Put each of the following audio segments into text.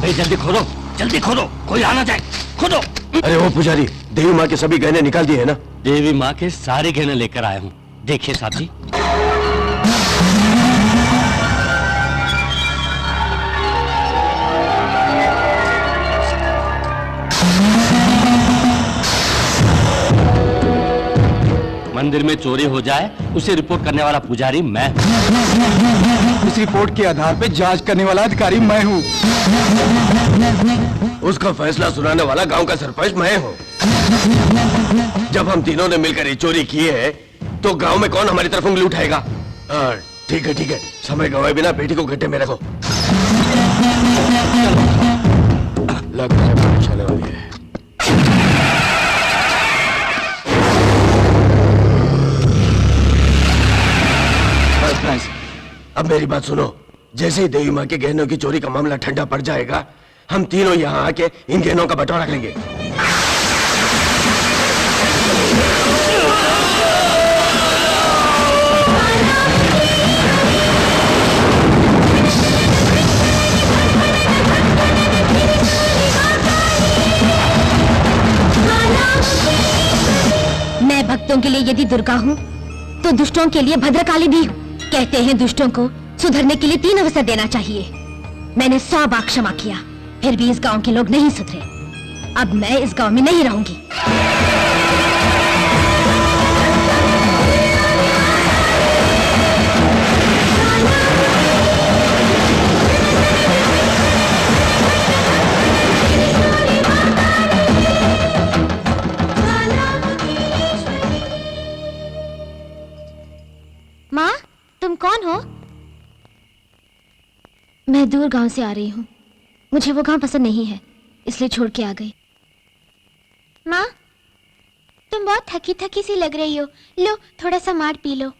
अबे जल्दी खोलो, जल्दी खोलो, कोई आना जाए, खोलो। अरे वो पुजारी, देवी माँ के सभी गहने निकाल दिए हैं ना? देवी माँ के सारे गहने लेकर आया हूँ, देखिए साहब जी। मंदिर में चोरी हो जाए उसे रिपोर्ट करने वाला पुजारी मैं हूँ। इस रिपोर्ट के आधार पे जांच करने वाला अधिकारी मैं हूँ। उसका फैसला सुनाने वाला गांव का सरपंच मैं हूँ। जब हम तीनों ने मिलकर ये चोरी की है तो गांव में कौन हमारी तरफ उंगली उठाएगा? ठीक है, समय गवाए बिना बेटी को गड्ढे में रखो। लगता है बारिश आने वाली है। बस, अब मेरी बात सुनो। जैसे ही देवी माँ के गहनों की चोरी का मामला ठंडा पड़ जाएगा, हम तीनों यहाँ आके इन गहनों का बंटवारा करेंगे। मैं भक्तों के लिए यदि दुर्गा हूँ तो दुष्टों के लिए भद्रकाली भी हूँ। कहते हैं दुष्टों को सुधरने के लिए 3 अवसर देना चाहिए। मैंने 100 बार क्षमा किया, फिर भी इस गांव के लोग नहीं सुधरे। अब मैं इस गांव में नहीं रहूंगी। माँ, तुम कौन हो? मैं दूर गांव से आ रही हूँ। मुझे वो गांव पसंद नहीं है, इसलिए छोड़ के आ गई। माँ, तुम बहुत थकी थकी सी लग रही हो। लो थोड़ा सा मार पी लो।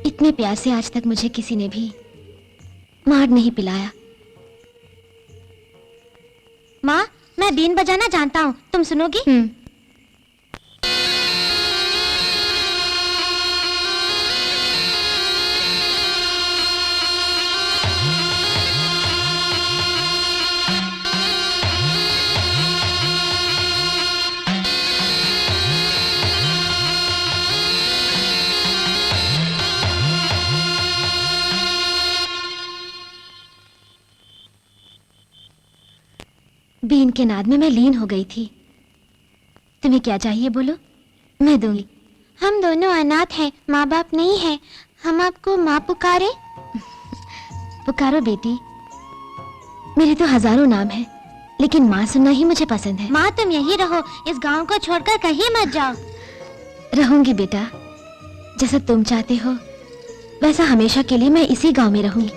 इतने प्यार से आज तक मुझे किसी ने भी मार नहीं पिलाया। माँ, मैं बीन बजाना जानता हूँ, तुम सुनोगी? बीन के नाद में मैं लीन हो गई थी। तुम्हें क्या चाहिए बोलो, मैं दूंगी। हम दोनों अनाथ हैं, माँ बाप नहीं है। हम आपको माँ पुकारे? पुकारो बेटी। मेरे तो हजारों नाम हैं, लेकिन माँ सुनना ही मुझे पसंद है। माँ, तुम यही रहो, इस गांव को छोड़कर कहीं मत जाओ। रहूंगी बेटा, जैसा तुम चाहते हो वैसा हमेशा के लिए मैं इसी गांव में रहूंगी।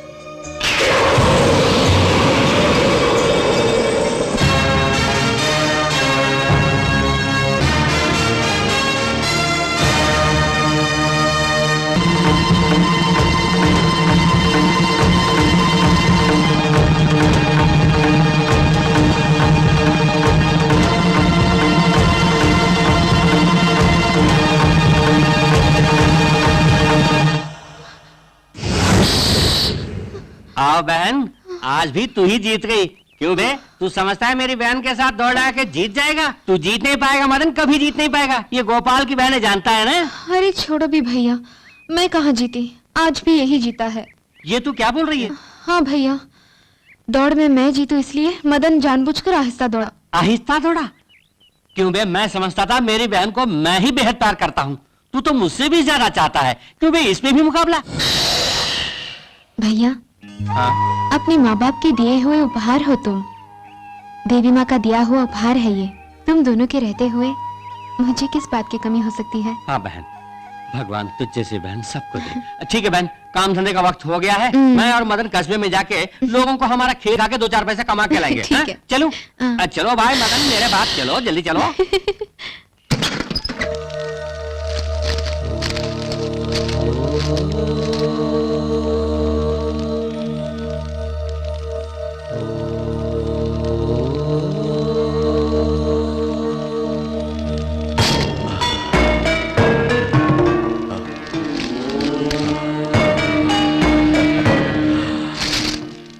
आओ बहन, आज भी तू ही जीत गई। क्यों बे, तू समझता है मेरी बहन के साथ दौड़ लगा के जीत जाएगा? तू जीत नहीं पाएगा मदन, कभी जीत नहीं पाएगा। ये गोपाल की बहन जानता है ना। अरे छोड़ो भी भैया, मैं कहाँ जीती, आज भी यही जीता है। ये तू क्या बोल रही है? हाँ भैया, दौड़ में मैं जीतू इसलिए मदन जानबूझकर आहिस्ता दौड़ा। आहिस्ता दौड़ा? क्यों बे, मैं समझता था मेरी बहन को मैं ही बेहद प्यार करता हूँ। तू तो मुझसे भी ज्यादा चाहता है। क्यों बे, इसमें भी मुकाबला? भैया, हाँ? अपने माँ बाप के दिए हुए उपहार हो तुम। देवी माँ का दिया हुआ उपहार है ये। तुम दोनों के रहते हुए मुझे किस बात की कमी हो सकती है? हाँ बहन, भगवान तुझ जैसी बहन सबको दे। ठीक है बहन, काम धंधे का वक्त हो गया है। मैं और मदन कस्बे में जाके लोगों को हमारा खेल खा के 2-4 पैसे कमा के लाएंगे। ठीक है। चलो हाँ। चलो भाई मदन, मेरे बात चलो, जल्दी चलो।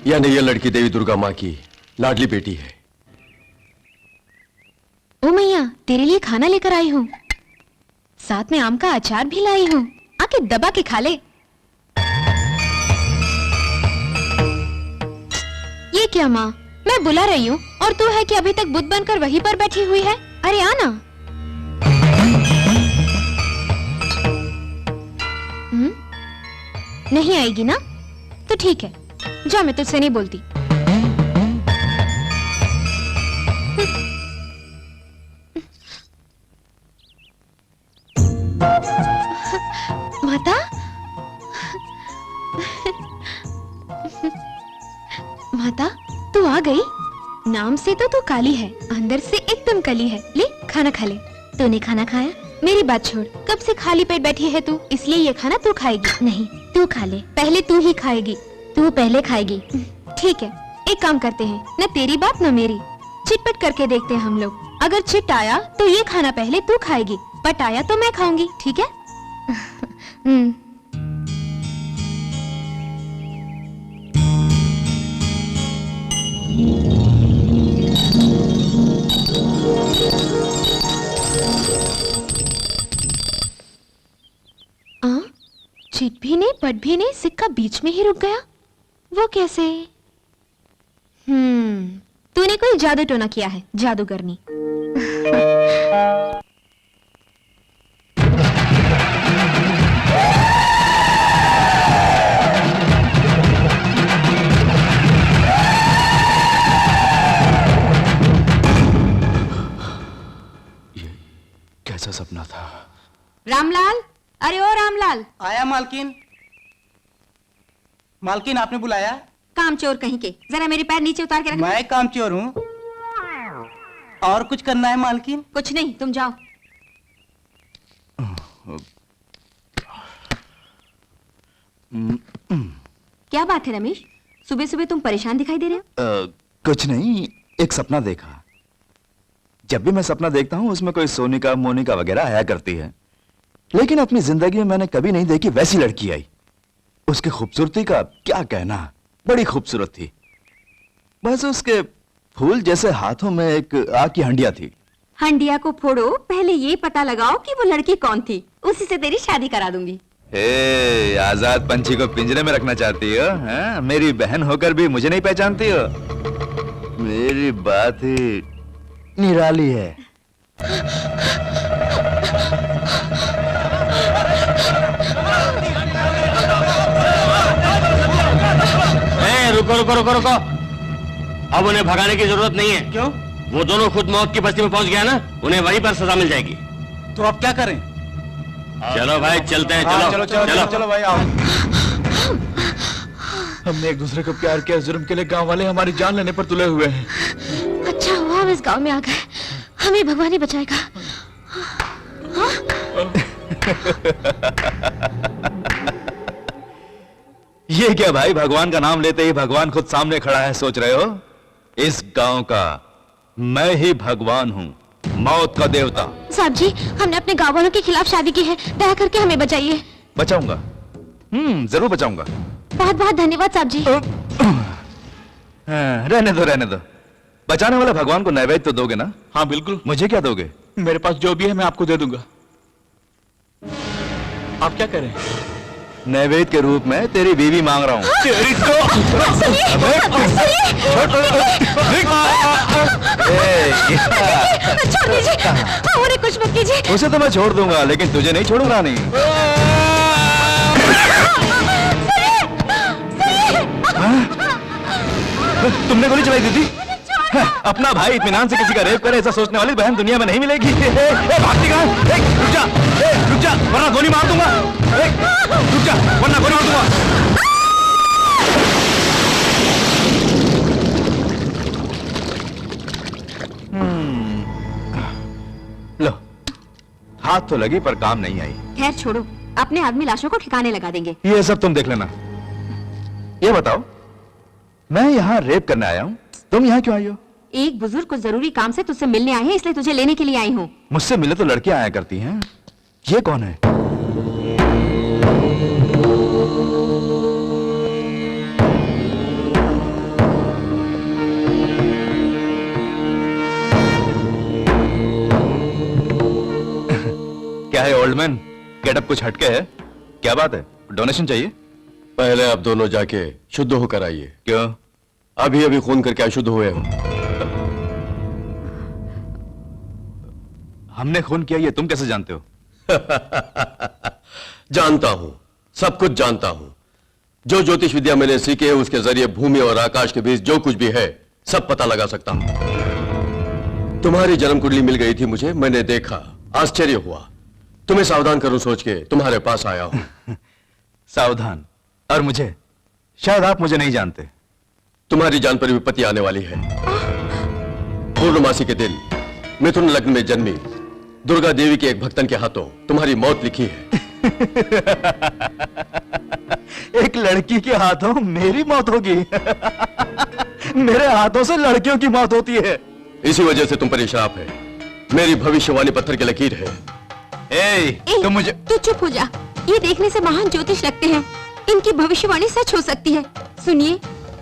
यानी ये लड़की देवी दुर्गा माँ की लाडली बेटी है। ओ मैया, तेरे लिए खाना लेकर आई हूँ, साथ में आम का अचार भी लाई हूँ, आके दबा के खा ले। ये क्या माँ, मैं बुला रही हूँ और तू है कि अभी तक बुत बनकर वहीं पर बैठी हुई है। अरे आना। नहीं आएगी ना, तो ठीक है, जा, मैं तुझसे नहीं बोलती। माता, माता तू आ गई। नाम से तो तू काली है, अंदर से एकदम कली है। ले खाना खा ले। तूने खाना खाया? मेरी बात छोड़, कब से खाली पेट बैठी है तू, इसलिए ये खाना तू खाएगी। नहीं, तू खा ले। पहले तू ही खाएगी। तू पहले खाएगी। ठीक है, एक काम करते हैं, न तेरी बात न मेरी, चिटपट करके देखते हैं हम लोग। अगर चिट आया तो ये खाना पहले तू खाएगी, पट आया तो मैं खाऊंगी, ठीक है? चिट भी नहीं, पट भी नहीं, सिक्का बीच में ही रुक गया। वो कैसे? तूने कोई जादू टोना किया है, जादूगरनी। ये कैसा सपना था? रामलाल, अरे ओ रामलाल। आया मालकिन। मालकिन आपने बुलाया? काम चोर कहीं के, जरा मेरे पैर नीचे उतार के रखना। मैं काम चोर हूँ। और कुछ करना है मालकिन? कुछ नहीं, तुम जाओ। क्या बात है रमेश, सुबह सुबह तुम परेशान दिखाई दे रहे हो? कुछ नहीं, एक सपना देखा। जब भी मैं सपना देखता हूँ उसमें कोई सोनिका मोनिका वगैरह आया करती है, लेकिन अपनी जिंदगी में मैंने कभी नहीं देखी वैसी लड़की आई। उसकी खूबसूरती का क्या कहना, बड़ी खूबसूरत थी। बस उसके फूल जैसे हाथों में एक आग की हंडिया थी। हंडिया को फोड़ो, पहले ये पता लगाओ कि वो लड़की कौन थी, उसी से तेरी शादी करा दूंगी। हे, आजाद पंछी को पिंजरे में रखना चाहती हो? हाँ? मेरी बहन होकर भी मुझे नहीं पहचानती हो? मेरी बात ही निराली है। रुको रुको रुको रुको, अब उन्हें भगाने की जरूरत नहीं है। क्यों? वो दोनों खुद मौत की बस्ती में पहुंच गया ना, उन्हें वहीं पर सजा मिल जाएगी। तो अब क्या करें? चलो भाई चलते हैं। हाँ, चलो चलो चलो चलो भाई आओ। हमने एक दूसरे को प्यार किया, जुर्म के लिए गांव वाले हमारी जान लेने पर तुले हुए हैं। अच्छा हुआ हम इस गांव में आ गए, हमें भगवान ही बचाएगा। ये क्या भाई, भगवान का नाम लेते ही भगवान खुद सामने खड़ा है, सोच रहे हो? इस गांव का मैं ही भगवान हूँ, मौत का देवता। साहब जी, हमने अपने गांव वालों के खिलाफ शादी की है, दया करके हमें बचाइए। बचाऊंगा, जरूर बचाऊंगा। बहुत बहुत धन्यवाद साहब जी। रहने दो रहने दो, बचाने वाले भगवान को नैवेद्य तो दोगे ना? हाँ बिल्कुल। मुझे क्या दोगे? मेरे पास जो भी है मैं आपको दे दूंगा। आप क्या करें? नैवेद्य के रूप में तेरी बीवी मांग रहा हूँ। तेरी तो छोड़ दीजिए, उन्हें कुछ मत कीजिए। उसे तो मैं छोड़ दूंगा, लेकिन तुझे नहीं छोड़ूंगा। नहीं हाँ? तुमने गोली चलाई दी थी? अपना भाई इत्मीनान से किसी का रेप करे ऐसा सोचने वाली बहन दुनिया में नहीं मिलेगी। भागती कहाँ? रुक जा, रुक जा, वरना गोली मार दूंगा। रुक जा, वरना गोली मार दूंगा। लो, हाथ तो लगी पर काम नहीं आई। खैर छोड़ो, अपने आदमी लाशों को ठिकाने लगा देंगे। ये सब तुम देख लेना। ये बताओ, मैं यहाँ रेप करने आया हूँ, तुम यहाँ क्यों आई हो? एक बुजुर्ग को जरूरी काम से तुझसे मिलने आए हैं, इसलिए तुझे लेने के लिए आई हूँ। मुझसे मिले तो लड़कियां आया करती हैं। ये कौन है? क्या है ओल्ड मैन, गेटअप कुछ हटके है? क्या बात है, डोनेशन चाहिए? पहले आप दोनों जाके शुद्ध होकर आइए। क्यों? अभी अभी खून करके अशुद्ध हुए हो। हमने खून किया ये तुम कैसे जानते हो? जानता हूं, सब कुछ जानता हूं। जो ज्योतिष विद्या मैंने सीखी है उसके जरिए भूमि और आकाश के बीच जो कुछ भी है सब पता लगा सकता हूं। तुम्हारी जन्म कुंडली मिल गई थी मुझे, मैंने देखा, आश्चर्य हुआ। तुम्हें सावधान करूं सोच के तुम्हारे पास आया हूं। सावधान? और मुझे? शायद आप मुझे नहीं जानते। तुम्हारी जान पर विपत्ति आने वाली है। पूर्णमासी के दिन मिथुन लग्न में जन्मी दुर्गा देवी के एक भक्तन के हाथों तुम्हारी मौत लिखी है। एक लड़की के हाथों मेरी मौत होगी? मेरे हाथों से लड़कियों की मौत होती है। इसी वजह से तुम पर ये श्राप है। मेरी भविष्यवाणी पत्थर की लकीर है। तुम मुझे... तू चुप हो जा। ये देखने से महान ज्योतिष लगते हैं, इनकी भविष्यवाणी सच हो सकती है। सुनिए,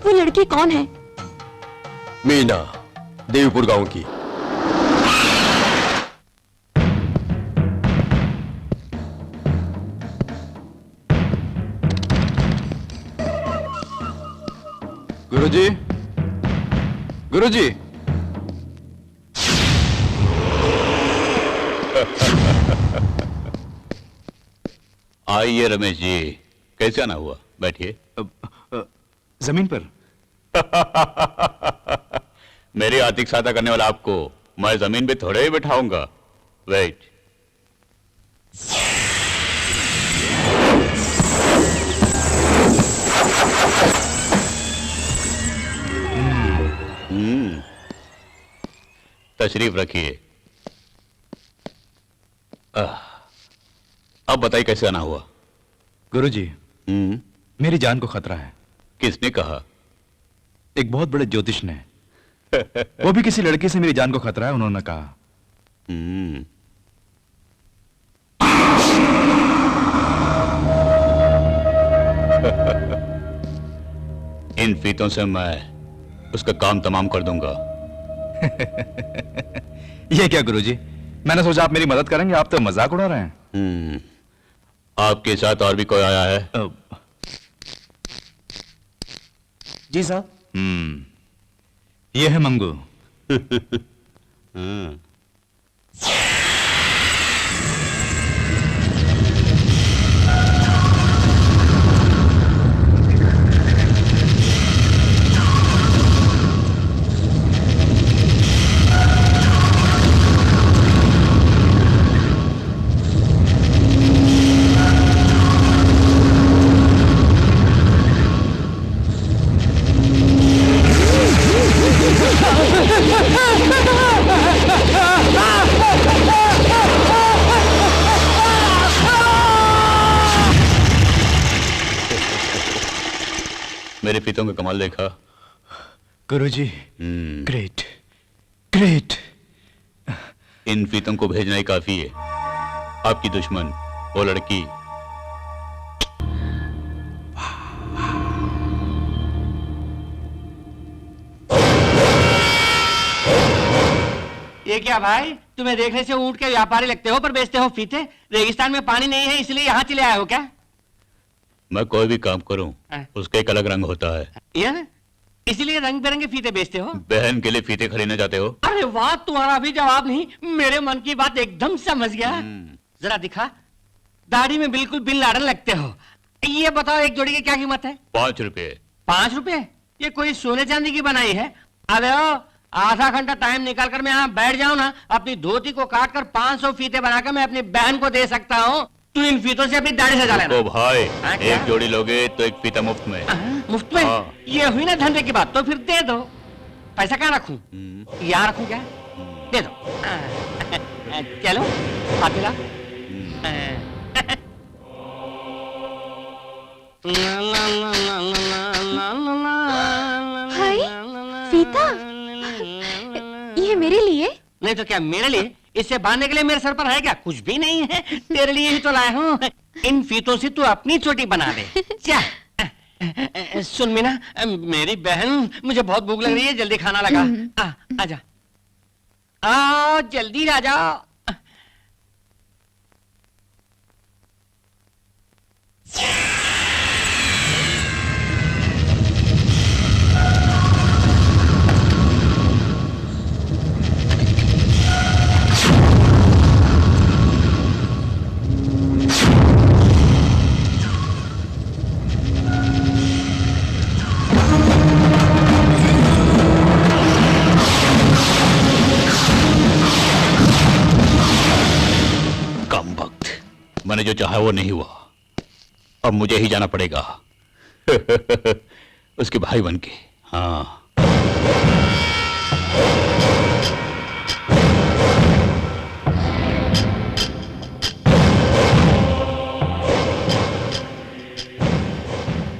वो लड़की कौन है? मीना, देवीपुर गांव की। गुरुजी, गुरुजी। आइए रमेश जी, कैसे आना हुआ? बैठिए। जमीन पर। मेरी आर्थिक सहायता करने वाला आपको मैं जमीन पे थोड़े ही बैठाऊंगा। वेट। तशरीफ रखिए। अब बताइए कैसे आना हुआ? गुरुजी, मेरी जान को खतरा है। किसने कहा? एक बहुत बड़े ज्योतिष ने। वो भी किसी लड़की से मेरी जान को खतरा है, उन्होंने कहा। इन फीतों से मैं उसका काम तमाम कर दूंगा। ये क्या गुरुजी, मैंने सोचा आप मेरी मदद करेंगे, आप तो मजाक उड़ा रहे हैं। आपके साथ और भी कोई आया है? जी साहब। ये है मंगू। मेरे फीतों का कमाल देखा? गुरुजी, ग्रेट, ग्रेट। इन फीतों को भेजना ही काफी है। आपकी दुश्मन वो लड़की ये क्या भाई, तुम्हें देखने से ऊंट के व्यापारी लगते हो पर बेचते हो फीते। रेगिस्तान में पानी नहीं है इसलिए यहाँ चले आए हो क्या? मैं कोई भी काम करूं उसका एक अलग रंग होता है। ये ना? इसीलिए रंग बिरंगे फीते बेचते हो? बहन के लिए फीते खरीदना चाहते हो? अरे वाह, तुम्हारा भी जवाब नहीं, मेरे मन की बात एकदम समझ गया। जरा दिखा, दाढ़ी में बिल्कुल बिन लाडन लगते हो। ये बताओ एक जोड़ी की क्या कीमत है? 5 रुपए। 5 रुपए? ये कोई सोने चांदी की बनाई है? अबे ओ, आधा घंटा टाइम निकाल कर मैं यहाँ बैठ जाऊँ ना, अपनी धोती को काट कर 500 फीते बनाकर मैं अपनी बहन को दे सकता हूँ। तू इन फीतों से अपनी दाढ़ी सजा लेना। तो भाई हाँ, क्या? एक जोड़ी लोगे तो एक फीता मुफ्त में। मुफ्त में? हाँ। ये हुई ना धंधे की बात, तो फिर दे दो। पैसा कहाँ रखूं? यहाँ रखूं क्या? दे दो। चलो हाथ मिला। हाय, फीता? ये मेरे लिए? नहीं तो क्या मेरे लिए? इससे बांधने के लिए मेरे सर पर है क्या? कुछ भी नहीं है, तेरे लिए ही तो लाया हूँ। इन फीतों से तू अपनी चोटी बना दे। क्या? सुन मीना, मेरी बहन, मुझे बहुत भूख लग रही है, जल्दी खाना लगा। आजा, आओ जल्दी आ जाओ। मैंने जो चाहा वो नहीं हुआ, अब मुझे ही जाना पड़ेगा। उसके भाई बन के। हाँ,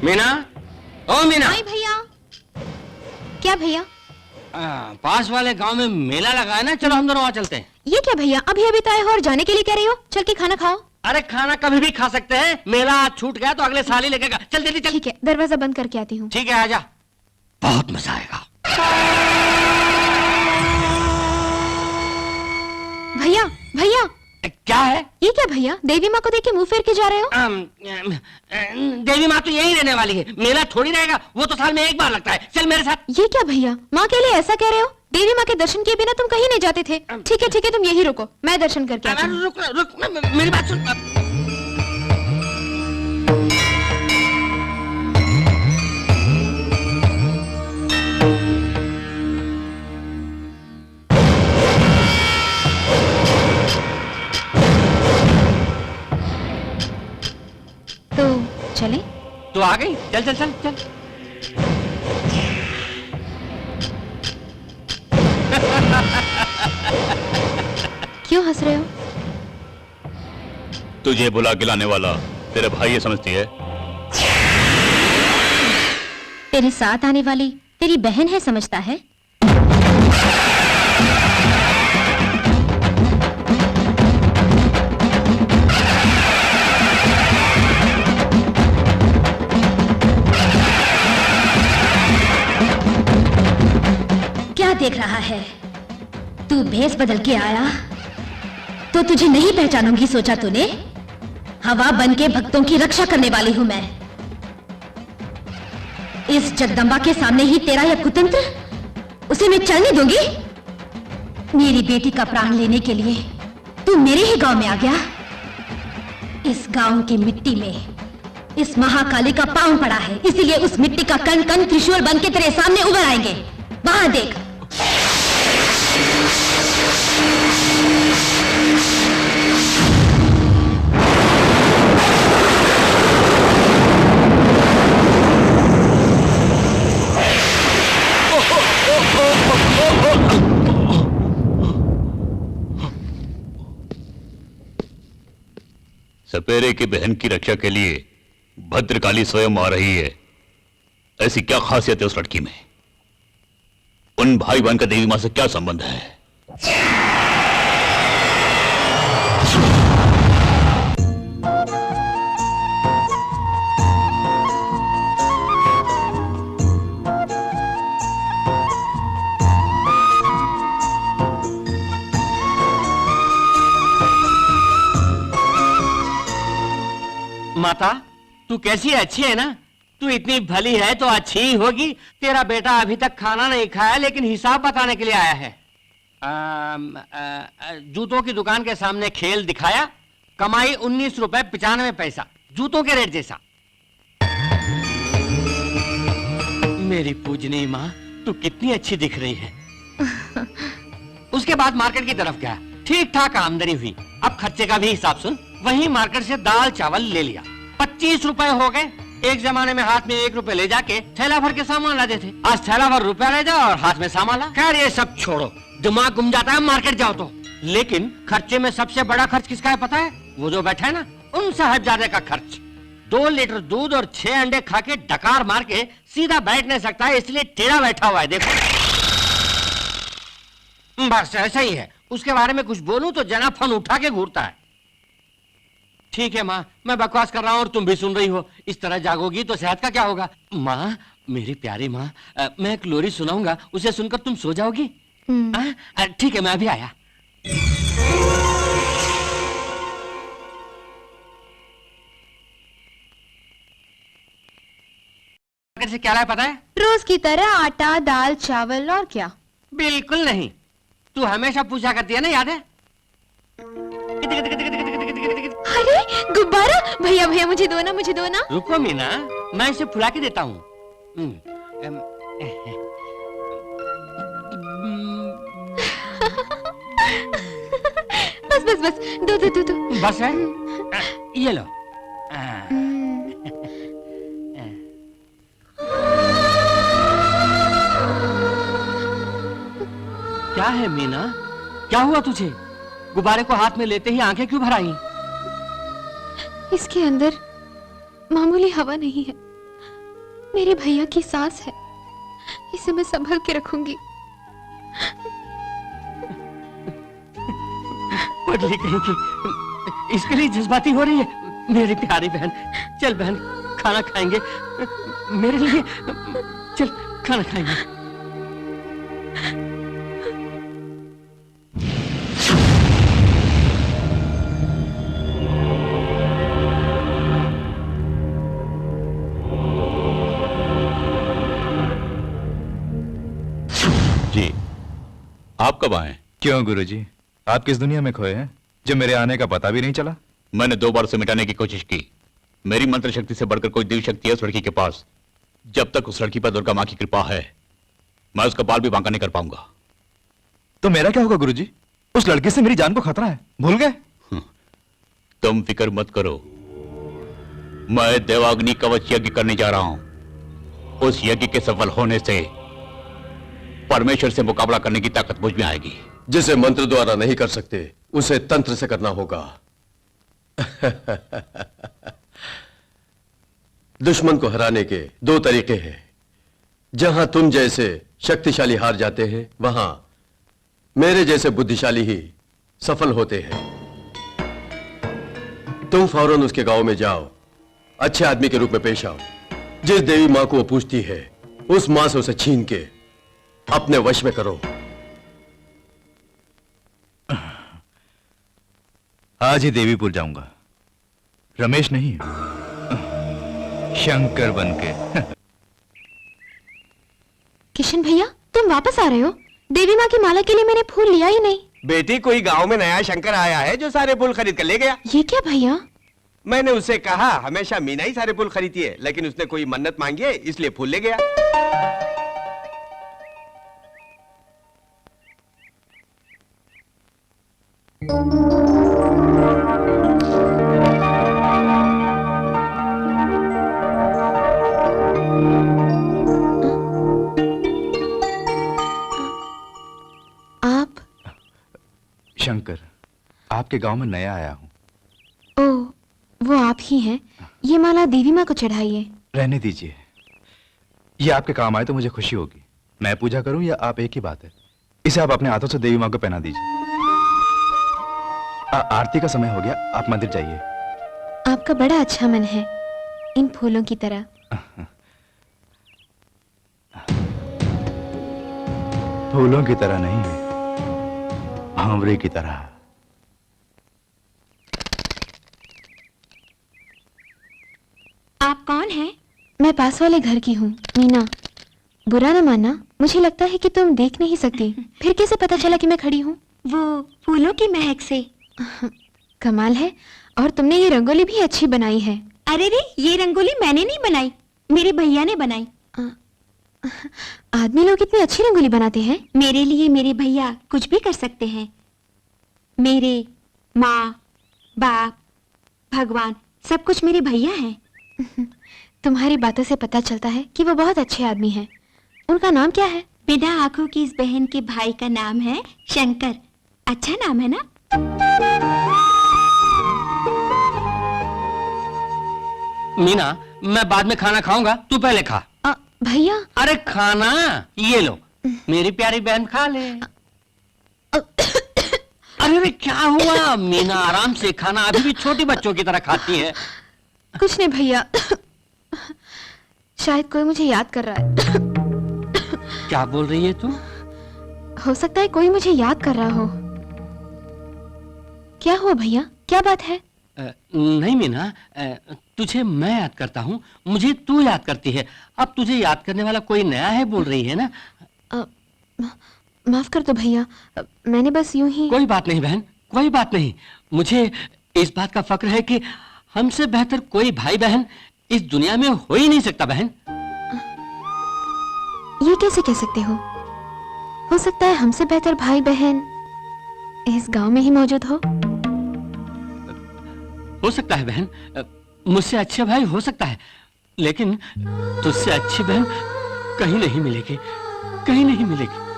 मीना, ओ मीना। हाय भैया। क्या भैया? पास वाले गांव में मेला लगा है ना, चलो हम दोनों वहां चलते हैं। ये क्या भैया, अभी अभी तो आए हो और जाने के लिए कह रही हो? चल के खाना खाओ। अरे खाना कभी भी खा सकते हैं, मेला आज छूट गया तो अगले साल ही लगेगा। चल जल्दी चल। ठीक है, दरवाजा बंद करके आती हूँ। ठीक है, आजा, बहुत मजा आएगा। भैया भैया, क्या है ये क्या भैया? देवी माँ को देख के मुंह फेर के जा रहे हो? देवी माँ तो यही रहने वाली है, मेला थोड़ी रहेगा, वो तो साल में एक बार लगता है। चल मेरे साथ। ये क्या भैया, माँ के लिए ऐसा कह रहे हो? देवी माँ के दर्शन किए बिना तुम कहीं नहीं जाते थे। ठीक है तुम यही रुको, मैं दर्शन करके आती हूँ। रुक रुक, मेरी बात सुन। तो चले? तू आ गई, चल चल चल चल। क्यों हंस रहे हो? तुझे बुला के लाने वाला तेरे भाई ये समझती है? तेरे साथ आने वाली तेरी बहन है समझता है? क्या देख रहा है? तू भेष बदल के आया तो तुझे नहीं पहचानूंगी सोचा तूने? हवा बन के भक्तों की रक्षा करने वाली हूं मैं। इस जगदम्बा के सामने ही तेरा यह कुतंत्र, उसे मैं चलने दूंगी? मेरी बेटी का प्राण लेने के लिए तू मेरे ही गांव में आ गया? इस गांव की मिट्टी में इस महाकाली का पांव पड़ा है, इसीलिए उस मिट्टी का कण कण त्रिशूल बन के तेरे सामने उभर आएंगे। वहां देख। सपेरे की बहन की रक्षा के लिए भद्रकाली स्वयं आ रही है। ऐसी क्या खासियत है उस लड़की में? उन भाई बहन का देवी मां से क्या संबंध है? माता, तू कैसी है? अच्छी है ना? तू इतनी भली है तो अच्छी ही होगी। तेरा बेटा अभी तक खाना नहीं खाया, लेकिन हिसाब बताने के लिए आया है। जूतों की दुकान के सामने खेल दिखाया, कमाई 19 रुपए 95 पैसा, जूतों के रेट जैसा। मेरी पूजनी माँ, तू कितनी अच्छी दिख रही है। उसके बाद मार्केट की तरफ गया, ठीक ठाक आमदनी हुई। अब खर्चे का भी हिसाब सुन। वहीं मार्केट से दाल चावल ले लिया, 25 रुपए हो गए। एक जमाने में हाथ में 1 रुपए ले जाके थैला भर के सामान लाते थे, आज थैला भर रुपया ले जाओ और हाथ में सामान ला। खैर ये सब छोड़ो, दिमाग घूम जाता है मार्केट जाओ तो। लेकिन खर्चे में सबसे बड़ा खर्च किसका है पता है? वो जो बैठा है ना, उन साहबजादे का खर्च। 2 लीटर दूध और 6 अंडे खा के डकार मार के सीधा बैठ नहीं सकता है, इसलिए टेढ़ा बैठा हुआ है। देखो बस ऐसा ही है। उसके बारे में कुछ बोलूं तो जना फन उठा के घूरता है। ठीक है माँ, मैं बकवास कर रहा हूँ और तुम भी सुन रही हो। इस तरह जागोगी तो सेहत का क्या होगा? माँ, मेरी प्यारी माँ, मैं एक लोरी सुनाऊंगा, उसे सुनकर तुम सो जाओगी? ठीक है, मैं अभी आया। से क्या लाया पता है? रोज की तरह आटा, दाल, चावल और क्या? बिल्कुल नहीं। तू हमेशा पूछा करती है ना, याद है? अरे गुब्बारा! भैया भैया मुझे दो ना, मुझे दो ना। रुको मीना, मैं इसे फुला के देता हूँ। बस बस बस, दो दो दो दो। बस है? ये लो। क्या है मीना, क्या हुआ तुझे? गुब्बारे को हाथ में लेते ही आंखें क्यों भर आई? इसके अंदर मामूली हवा नहीं है, मेरे भैया की सांस है। इसे मैं संभल के रखूंगी। पगली कहीं की, इसके लिए जज्बाती हो रही है मेरी प्यारी बहन। चल बहन, खाना खाएंगे मेरे लिए। चल खाना खाएंगे। जी, आप कब आए? क्यों गुरुजी, आप किस दुनिया में खोए हैं जब मेरे आने का पता भी नहीं चला? मैंने 2 बार उसे मिटाने की कोशिश की। मेरी मंत्र शक्ति से बढ़कर कोई दिव्य शक्ति है उस लड़की के पास। जब तक उस लड़की पर दुर्गा मां की कृपा है, मैं उसका बाल भी बांका नहीं कर पाऊंगा। तो मेरा क्या होगा गुरुजी? उस लड़के से मेरी जान को खतरा है, भूल गए? तुम फिक्र मत करो, मैं देवाग्नि कवच यज्ञ करने जा रहा हूं। उस यज्ञ के सफल होने से परमेश्वर से मुकाबला करने की ताकत मुझ में आएगी। जिसे मंत्र द्वारा नहीं कर सकते, उसे तंत्र से करना होगा। दुश्मन को हराने के 2 तरीके हैं। जहां तुम जैसे शक्तिशाली हार जाते हैं, वहां मेरे जैसे बुद्धिशाली ही सफल होते हैं। तुम फौरन उसके गांव में जाओ, अच्छे आदमी के रूप में पेश आओ। जिस देवी मां को वो पूछती है, उस मां से उसे छीन के अपने वश में करो। आज ही देवीपुर जाऊंगा, रमेश नहीं, शंकर बनके। किशन भैया, तुम वापस आ रहे हो? देवी माँ की माला के लिए मैंने फूल लिया ही नहीं। बेटी, कोई गांव में नया शंकर आया है जो सारे फूल खरीद कर ले गया। ये क्या भैया? मैंने उससे कहा हमेशा मीना ही सारे फूल खरीदती है, लेकिन उसने कोई मन्नत मांगी है इसलिए फूल ले गया। आप? शंकर, आपके गांव में नया आया हूं। ओह, वो आप ही हैं। ये माला देवी माँ को चढ़ाइए। रहने दीजिए, ये आपके काम आए तो मुझे खुशी होगी। मैं पूजा करूं या आप, एक ही बात है। इसे आप अपने हाथों से देवी माँ को पहना दीजिए। आरती का समय हो गया, आप मंदिर जाइए। आपका बड़ा अच्छा मन है, इन फूलों की तरह। फूलों की तरह नहीं, भांवरे की तरह। आप कौन हैं? मैं पास वाले घर की हूँ, मीना। बुरा न मानना, मुझे लगता है कि तुम देख नहीं सकती। फिर कैसे पता चला कि मैं खड़ी हूँ? वो फूलों की महक से। कमाल है। और तुमने ये रंगोली भी अच्छी बनाई है। अरे रे, ये रंगोली मैंने नहीं बनाई, मेरे भैया ने बनाई। आदमी लोग इतनी अच्छी रंगोली बनाते हैं। मेरे लिए मेरे भैया कुछ भी कर सकते हैं। मेरे माँ बाप भगवान सब कुछ मेरे भैया हैं। तुम्हारी बातों से पता चलता है कि वो बहुत अच्छे आदमी हैं। उनका नाम क्या है? बिना आंखों की इस बहन के भाई का नाम है शंकर। अच्छा नाम है ना? मीना, मैं बाद में खाना खाऊंगा, तू पहले खा। भैया। अरे खाना ये लो, मेरी प्यारी बहन खा ले। अरे अरे क्या हुआ मीना, आराम से खाना, अभी भी छोटी बच्चों की तरह खाती है। कुछ नहीं भैया, शायद कोई मुझे याद कर रहा है। क्या बोल रही है तू? हो सकता है कोई मुझे याद कर रहा हो। क्या हुआ भैया, क्या बात है? नहीं मीना, तुझे मैं याद करता हूँ, मुझे तू याद करती है। अब तुझे याद करने वाला कोई नया है बोल रही है ना? माफ कर दो भैया, मैंने बस यूं ही। कोई बात नहीं बहन, कोई बात नहीं। मुझे इस बात का फक्र है कि हमसे बेहतर कोई भाई बहन इस दुनिया में हो ही नहीं सकता। बहन, ये कैसे कह सकते हो सकता है हमसे बेहतर भाई बहन इस गांव में ही मौजूद हो सकता है बहन, मुझसे अच्छे भाई हो सकता है, लेकिन तुझसे अच्छी बहन कहीं नहीं मिलेगी, कहीं नहीं मिलेगी।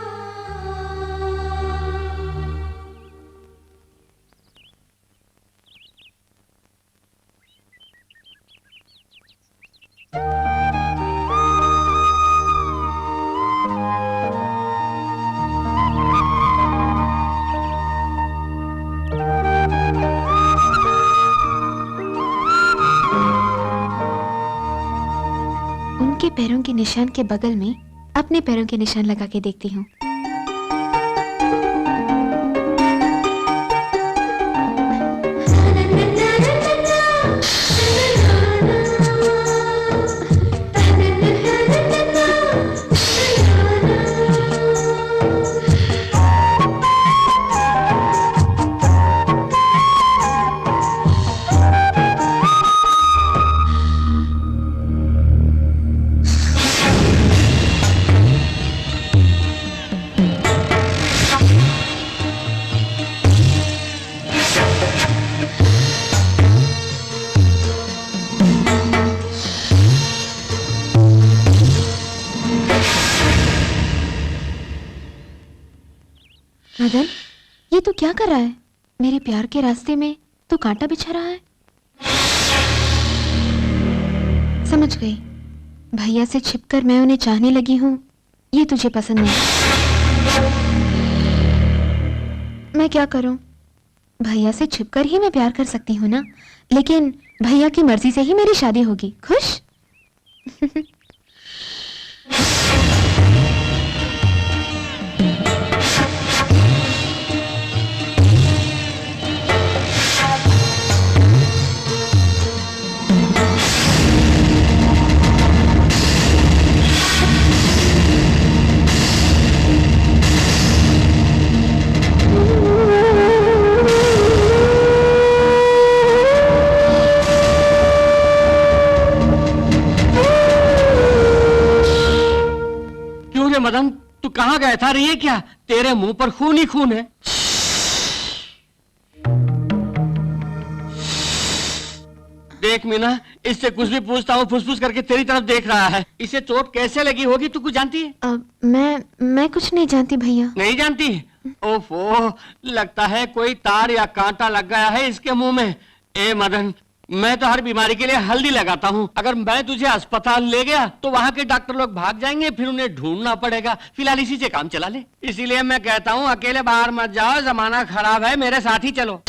उनके पैरों के निशान के बगल में अपने पैरों के निशान लगा के देखती हूँ। मदन, ये तू क्या कर रहा है? मेरे प्यार के रास्ते में तू कांटा बिछा रहा है। समझ गई, भैया से छिपकर मैं उन्हें चाहने लगी हूँ, ये तुझे पसंद नहीं। मैं क्या करूं? भैया से छिपकर ही मैं प्यार कर सकती हूँ ना, लेकिन भैया की मर्जी से ही मेरी शादी होगी। खुश? मदन, तू कहाँ गया था? ये क्या, तेरे मुंह पर खून ही खून है। देख मीना, इससे कुछ भी पूछता हूँ फुसफुस करके तेरी तरफ देख रहा है। इसे चोट कैसे लगी होगी तू कुछ जानती है? मैं कुछ नहीं जानती भैया। नहीं जानती? ओफो, लगता है कोई तार या कांटा लग गया है इसके मुंह में। ए मदन, मैं तो हर बीमारी के लिए हल्दी लगाता हूँ। अगर मैं तुझे अस्पताल ले गया तो वहाँ के डॉक्टर लोग भाग जाएंगे, फिर उन्हें ढूंढना पड़ेगा। फिलहाल इसी से काम चला ले। इसीलिए मैं कहता हूँ अकेले बाहर मत जाओ, जमाना खराब है, मेरे साथ ही चलो।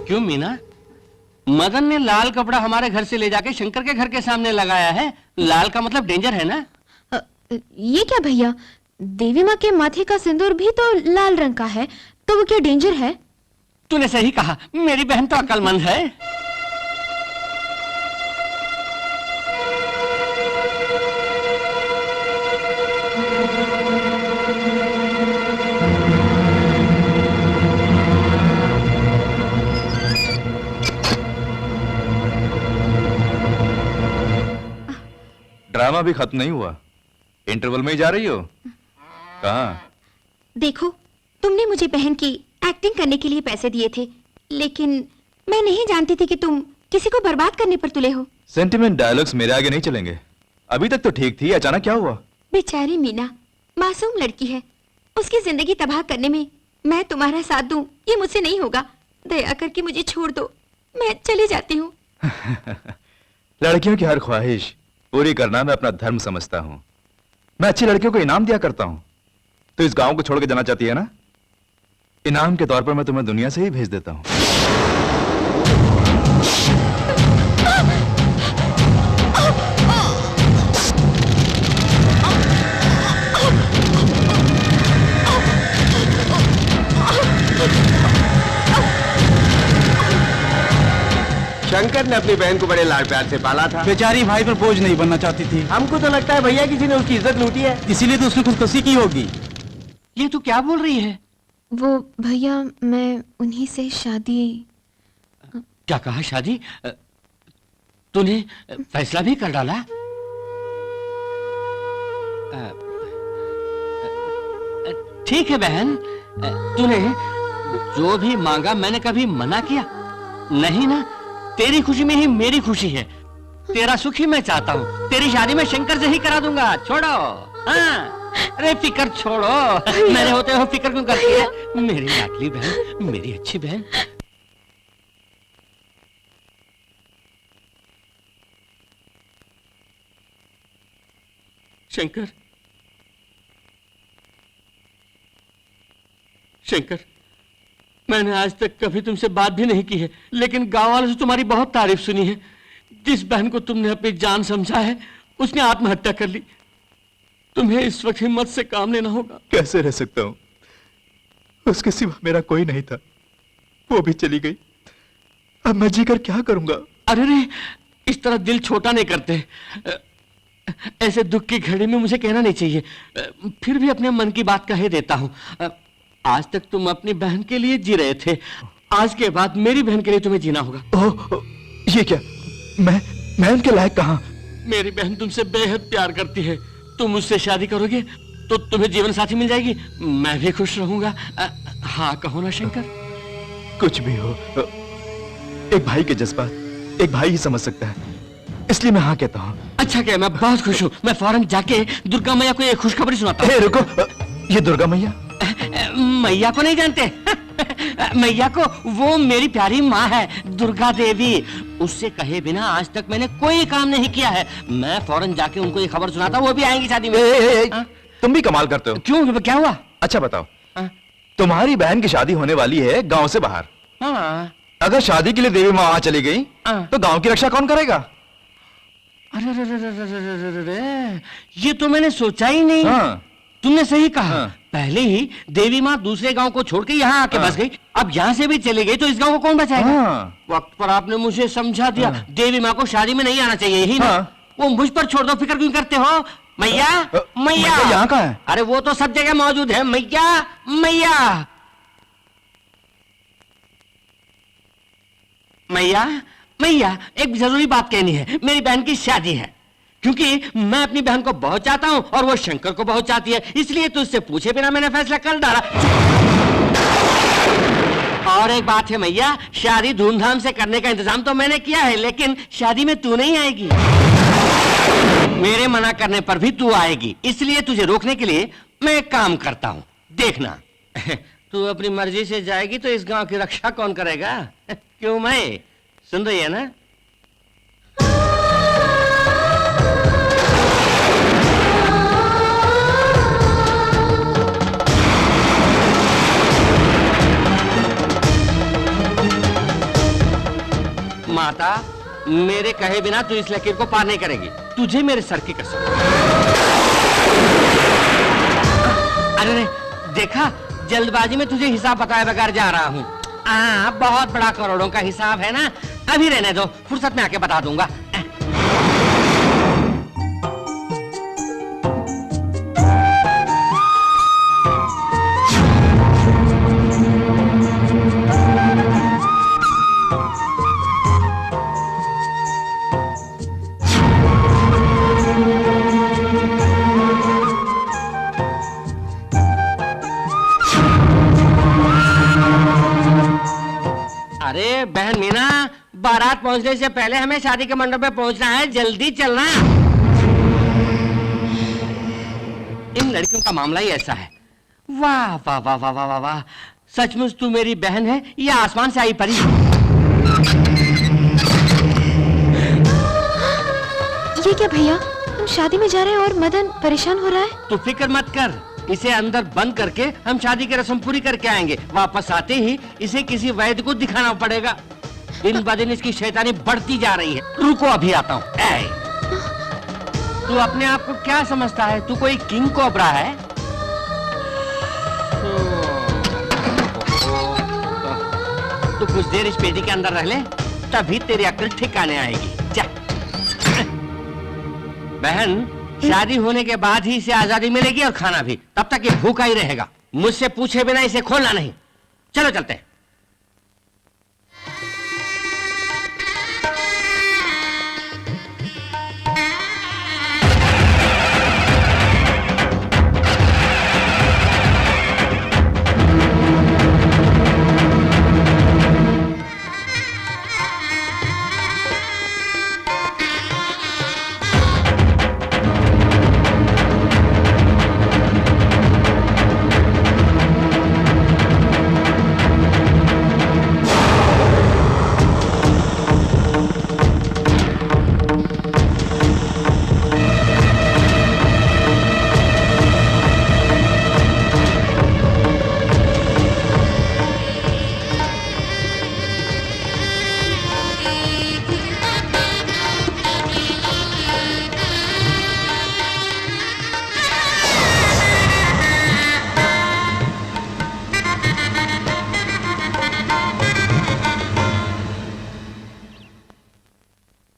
क्यों मीना? मदन ने लाल कपड़ा हमारे घर से ले जाके शंकर के घर के सामने लगाया है। लाल का मतलब डेंजर है ना? ये क्या भैया, देवी माँ के माथे का सिंदूर भी तो लाल रंग का है, तो वो क्या डेंजर है? तूने सही कहा, मेरी बहन तो अक्लमंद है। ड्रामा भी खत्म नहीं हुआ, इंटरवल में ही जा रही हो? कहाँ? देखो, तुमने मुझे बहन की एक्टिंग करने के लिए पैसे दिए थे, लेकिन मैं नहीं जानती थी कि तुम किसी को बर्बाद करने पर तुले हो। सेंटिमेंट डायलॉग्स मेरे आगे नहीं चलेंगे। अभी तक तो ठीक थी, अचानक क्या हुआ? बेचारी मीना मासूम लड़की है, उसकी जिंदगी तबाह करने में मैं तुम्हारा साथ दूं, ये मुझसे नहीं होगा। दया करके मुझे छोड़ दो, मैं चली जाती हूँ। लड़कियों की हर ख्वाहिश पूरी करना मैं अपना धर्म समझता हूँ। मैं अच्छी लड़कियों को इनाम दिया करता हूँ। तो इस गांव को छोड़ के जाना चाहती है ना? इनाम के तौर पर मैं तुम्हें दुनिया से ही भेज देता हूँ। शंकर ने अपनी बहन को बड़े लाड प्यार से पाला था। बेचारी भाई पर बोझ नहीं बनना चाहती थी। हमको तो लगता है भैया किसी ने उसकी इज्जत लूटी है, इसीलिए तो उसने खुदकुशी की होगी। ये तू क्या बोल रही है? वो भैया, मैं उन्हीं से शादी। क्या कहा? शादी? तूने फैसला भी कर डाला? ठीक है बहन, तूने जो भी मांगा मैंने कभी मना किया नहीं ना। तेरी खुशी में ही मेरी खुशी है, तेरा सुख ही मैं चाहता हूँ। तेरी शादी मैं शंकर से ही करा दूंगा। छोड़ो। हाँ, अरे फिकर छोड़ो, मेरे होते हो फिकर क्यों करती है? मेरी लाडली बहन, मेरी अच्छी बहन। शंकर, शंकर, मैंने आज तक कभी तुमसे बात भी नहीं की है, लेकिन गांव वालों से तुम्हारी बहुत तारीफ सुनी है। जिस बहन को तुमने अपनी जान समझा है, उसने आत्महत्या कर ली। तुम्हें इस वक्त हिम्मत से काम लेना होगा। कैसे रह सकता हूँ? उसके सिवा मेरा कोई नहीं था, वो भी चली गई। अब मैं जीकर क्या करूंगा? अरे रे, इस तरह दिल छोटा नहीं करते। ऐसे दुख की घड़ी में मुझे कहना नहीं चाहिए, फिर भी अपने मन की बात कह देता हूँ। आज तक तुम अपनी बहन के लिए जी रहे थे, आज के बाद मेरी बहन के लिए तुम्हें जीना होगा। ये क्या? मैं उनके लायक कहाँ? मेरी बहन तुमसे बेहद प्यार करती है। तुम मुझसे शादी करोगे तो तुम्हें जीवन साथी मिल जाएगी, मैं भी खुश रहूंगा। हाँ कहो ना शंकर? कुछ भी हो, एक भाई के जज्बात एक भाई ही समझ सकता है, इसलिए मैं हाँ कहता हूँ। अच्छा क्या? मैं बहुत खुश हूँ। मैं फौरन जाके दुर्गा मैया को एक खुशखबरी सुनाता हूँ। रुको, ये दुर्गा मैया? मैया को नहीं जानते? मैया को, वो मेरी प्यारी माँ है, दुर्गा देवी। उससे कहे बिना आज तक मैंने कोई काम नहीं किया है। मैं फौरन जाके उनको ये खबर सुनाता हूँ, वो भी आएंगी शादी में। तुम भी कमाल करते हो। क्यों, क्या हुआ? अच्छा बताओ, तुम्हारी बहन की शादी होने वाली है गांव से बाहर। हाँ। अगर शादी के लिए देवी माँ वहां चली गई तो गांव की रक्षा कौन करेगा? अरे, ये तो मैंने सोचा ही नहीं। हाँ। तुमने सही कहा। पहले ही देवी माँ दूसरे गांव को छोड़ के यहाँ आके बस गई, अब यहाँ से भी चली गई तो इस गांव को कौन बचाएगा? वक्त पर आपने मुझे समझा दिया। देवी माँ को शादी में नहीं आना चाहिए, यही ना? वो मुझ पर छोड़ दो, फिक्र क्यों करते हो? मैया, मैया यहाँ कहाँ है? अरे वो तो सब जगह मौजूद है। मैया, मैया, मैया, मैया, एक जरूरी बात कहनी है। मेरी बहन की शादी है, क्योंकि मैं अपनी बहन को बहुत चाहता हूं और वो शंकर को बहुत चाहती है, इसलिए तो उससे पूछे बिना मैंने फैसला कर डाला। और एक बात है मैया, शादी धूमधाम से करने का इंतजाम तो मैंने किया है, लेकिन शादी में तू नहीं आएगी। मेरे मना करने पर भी तू आएगी, इसलिए तुझे रोकने के लिए मैं एक काम करता हूं। देखना, तू अपनी मर्जी से जाएगी तो इस गांव की रक्षा कौन करेगा? क्यों मैं? सुन रही है ना? माता, मेरे कहे बिना तू इस लकीर को पार नहीं करेगी। तुझे मेरे सर की कसम। अरे देखा, जल्दबाजी में तुझे हिसाब बताए बगैर जा रहा हूँ। बहुत बड़ा करोड़ों का हिसाब है ना, अभी रहने दो, फुर्सत में आके बता दूंगा। अरे बहन मीना, बारात पहुंचने से पहले हमें शादी के मंडप में पहुंचना है, जल्दी चलना। इन लड़कियों का मामला ही ऐसा है। वाह वाह वाह वाह वाह वाह वाह, सचमुच तू मेरी बहन है या आसमान से आई परी? ये क्या भैया, हम शादी में जा रहे हैं और मदन परेशान हो रहा है। तू फिक्र मत कर, इसे अंदर बंद करके हम शादी की रस्म पूरी करके आएंगे। वापस आते ही इसे किसी वैद्य को दिखाना पड़ेगा। दिन ब दिन इसकी शैतानी बढ़ती जा रही है। रुको अभी आता हूँ। तू अपने आप को क्या समझता है? तू कोई किंग कोबरा है? तू कुछ देर इस पेटी के अंदर रह ले, तभी तेरी अक्ल ठिकाने आएगी। जा। बहन, शादी होने के बाद ही इसे आजादी मिलेगी और खाना भी, तब तक ये भूखा ही रहेगा। मुझसे पूछे बिना इसे खोलना नहीं। चलो चलते हैं।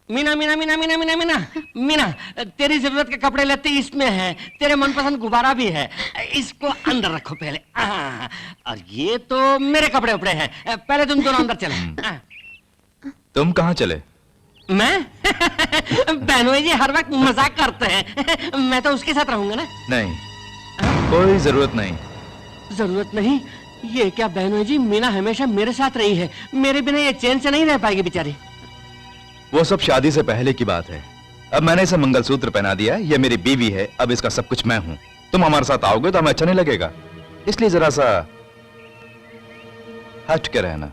मीना मीना मीना मीना मीना मीना मीना, तेरी जरूरत के कपड़े लेते इसमें हैं। तेरे मनपसंद गुब्बारा भी है, इसको अंदर रखो पहले। और ये तो मेरे कपड़े उपड़े हैं। पहले तुम दोनों अंदर चलो। तुम कहाँ चले? मैं बहनोई जी हर वक्त मजाक करते हैं, मैं तो उसके साथ रहूंगा ना। नहीं, कोई जरूरत नहीं। जरूरत नहीं? ये क्या बहनोई जी, मीना हमेशा मेरे साथ रही है, मेरे बिना ये चैन से नहीं रह पाएगी बेचारी। वो सब शादी से पहले की बात है। अब मैंने इसे मंगलसूत्र पहना दिया, ये मेरी बीवी है, अब इसका सब कुछ मैं हूं। तुम हमारे साथ आओगे तो हमें अच्छा नहीं लगेगा, इसलिए जरा सा हट के रहना।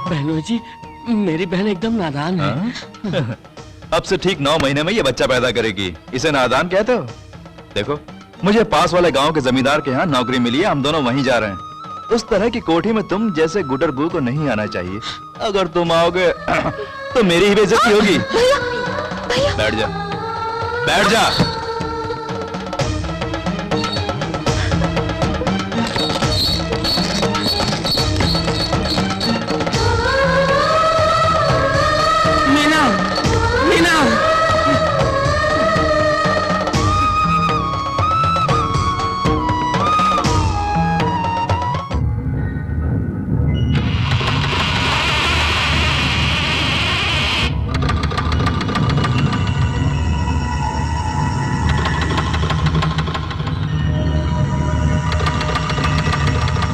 बहनोई जी, मेरी बहन एकदम नादान है। अब से ठीक 9 महीने में ये बच्चा पैदा करेगी, इसे नादान कहते हो? देखो, मुझे पास वाले गांव के जमींदार के यहाँ नौकरी मिली है, हम दोनों वहीं जा रहे हैं। उस तरह की कोठी में तुम जैसे गुडरगू को नहीं आना चाहिए। अगर तुम आओगे तो मेरी ही बेइज्जती होगी। भैया, भैया। बैठ जा, बैठ जा। मीना, मीना।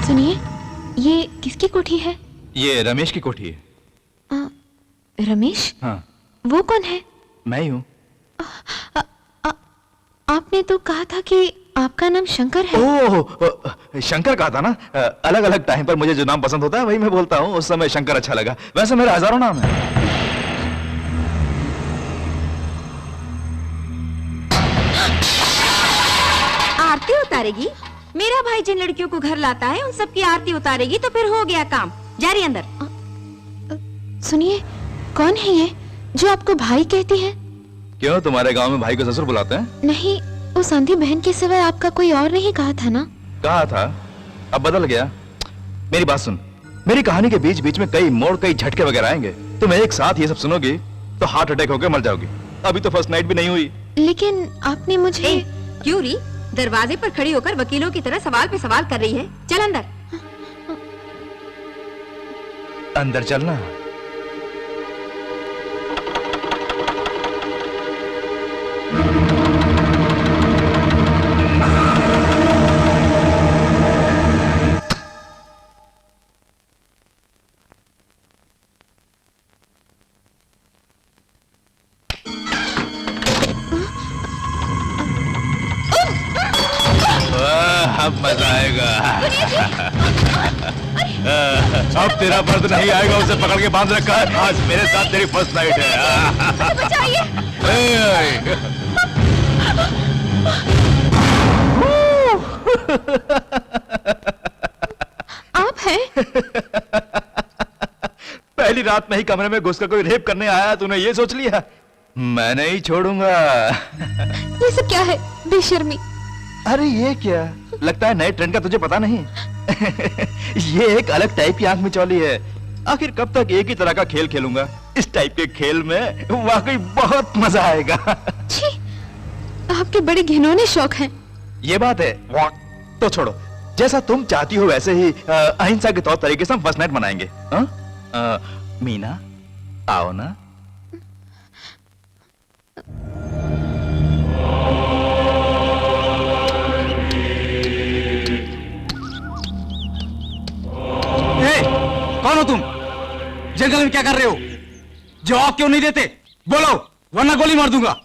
सुनिए, ये किसकी कोठी है? ये रमेश की कोठी है। रमेश? हाँ। वो कौन है? मैं ही हूँ। आपने तो कहा था कि आपका नाम शंकर है। ओह, शंकर कहा था ना। अलग अलग टाइम पर मुझे जो नाम पसंद होता है वही मैं बोलता हूँ। उस समय शंकर अच्छा लगा, वैसे मेरे हजारों नाम है। आरती उतारेगी? मेरा भाई जिन लड़कियों को घर लाता है उन सबकी आरती उतारेगी तो फिर हो गया काम। जा रही अंदर। सुनिए, कौन है ये जो आपको भाई कहती है? क्यों, तुम्हारे गांव में भाई को ससुर बुलाते हैं? नहीं, उस आंधी बहन के सिवाय आपका कोई और नहीं कहा था ना? कहा था, अब बदल गया। मेरी बात सुन, मेरी कहानी के बीच बीच में कई मोड़, कई झटके वगैरह आएंगे। तुम एक साथ ये सब सुनोगी तो हार्ट अटैक होकर मर जाओगी। अभी तो फर्स्ट नाइट भी नहीं हुई। लेकिन आपने मुझे... क्यों री दरवाजे पर खड़ी होकर वकीलों की तरह सवाल पे सवाल कर रही है? चल अंदर। अंदर चलना। अब मजा आएगा। अब तेरा पर्द नहीं आएगा, उसे पकड़ के बांध रखा है। आज मेरे साथ तेरी फर्स्ट नाइट है। आप हैं? पहली रात में ही कमरे में घुसकर कोई रेप करने आया, तूने ये सोच लिया? मैं नहीं छोड़ूंगा। ये सब क्या है? बेशर्मी। अरे ये क्या, लगता है नए ट्रेंड का तुझे पता नहीं। ये एक अलग टाइप की आंख में चौली है। आखिर कब तक एक ही तरह का खेल खेलूंगा? इस टाइप के खेल में वाकई बहुत मजा आएगा। छी, आपके बड़े घिनौने शौक हैं। ये बात है तो छोड़ो, जैसा तुम चाहती हो वैसे ही अहिंसा के तौर तरीके से हम फर्स्ट नाइट मनाएंगे। मीना, आओ ना। कौन हो तुम? जंगल में क्या कर रहे हो? जवाब क्यों नहीं देते? बोलो, वरना गोली मार दूंगा।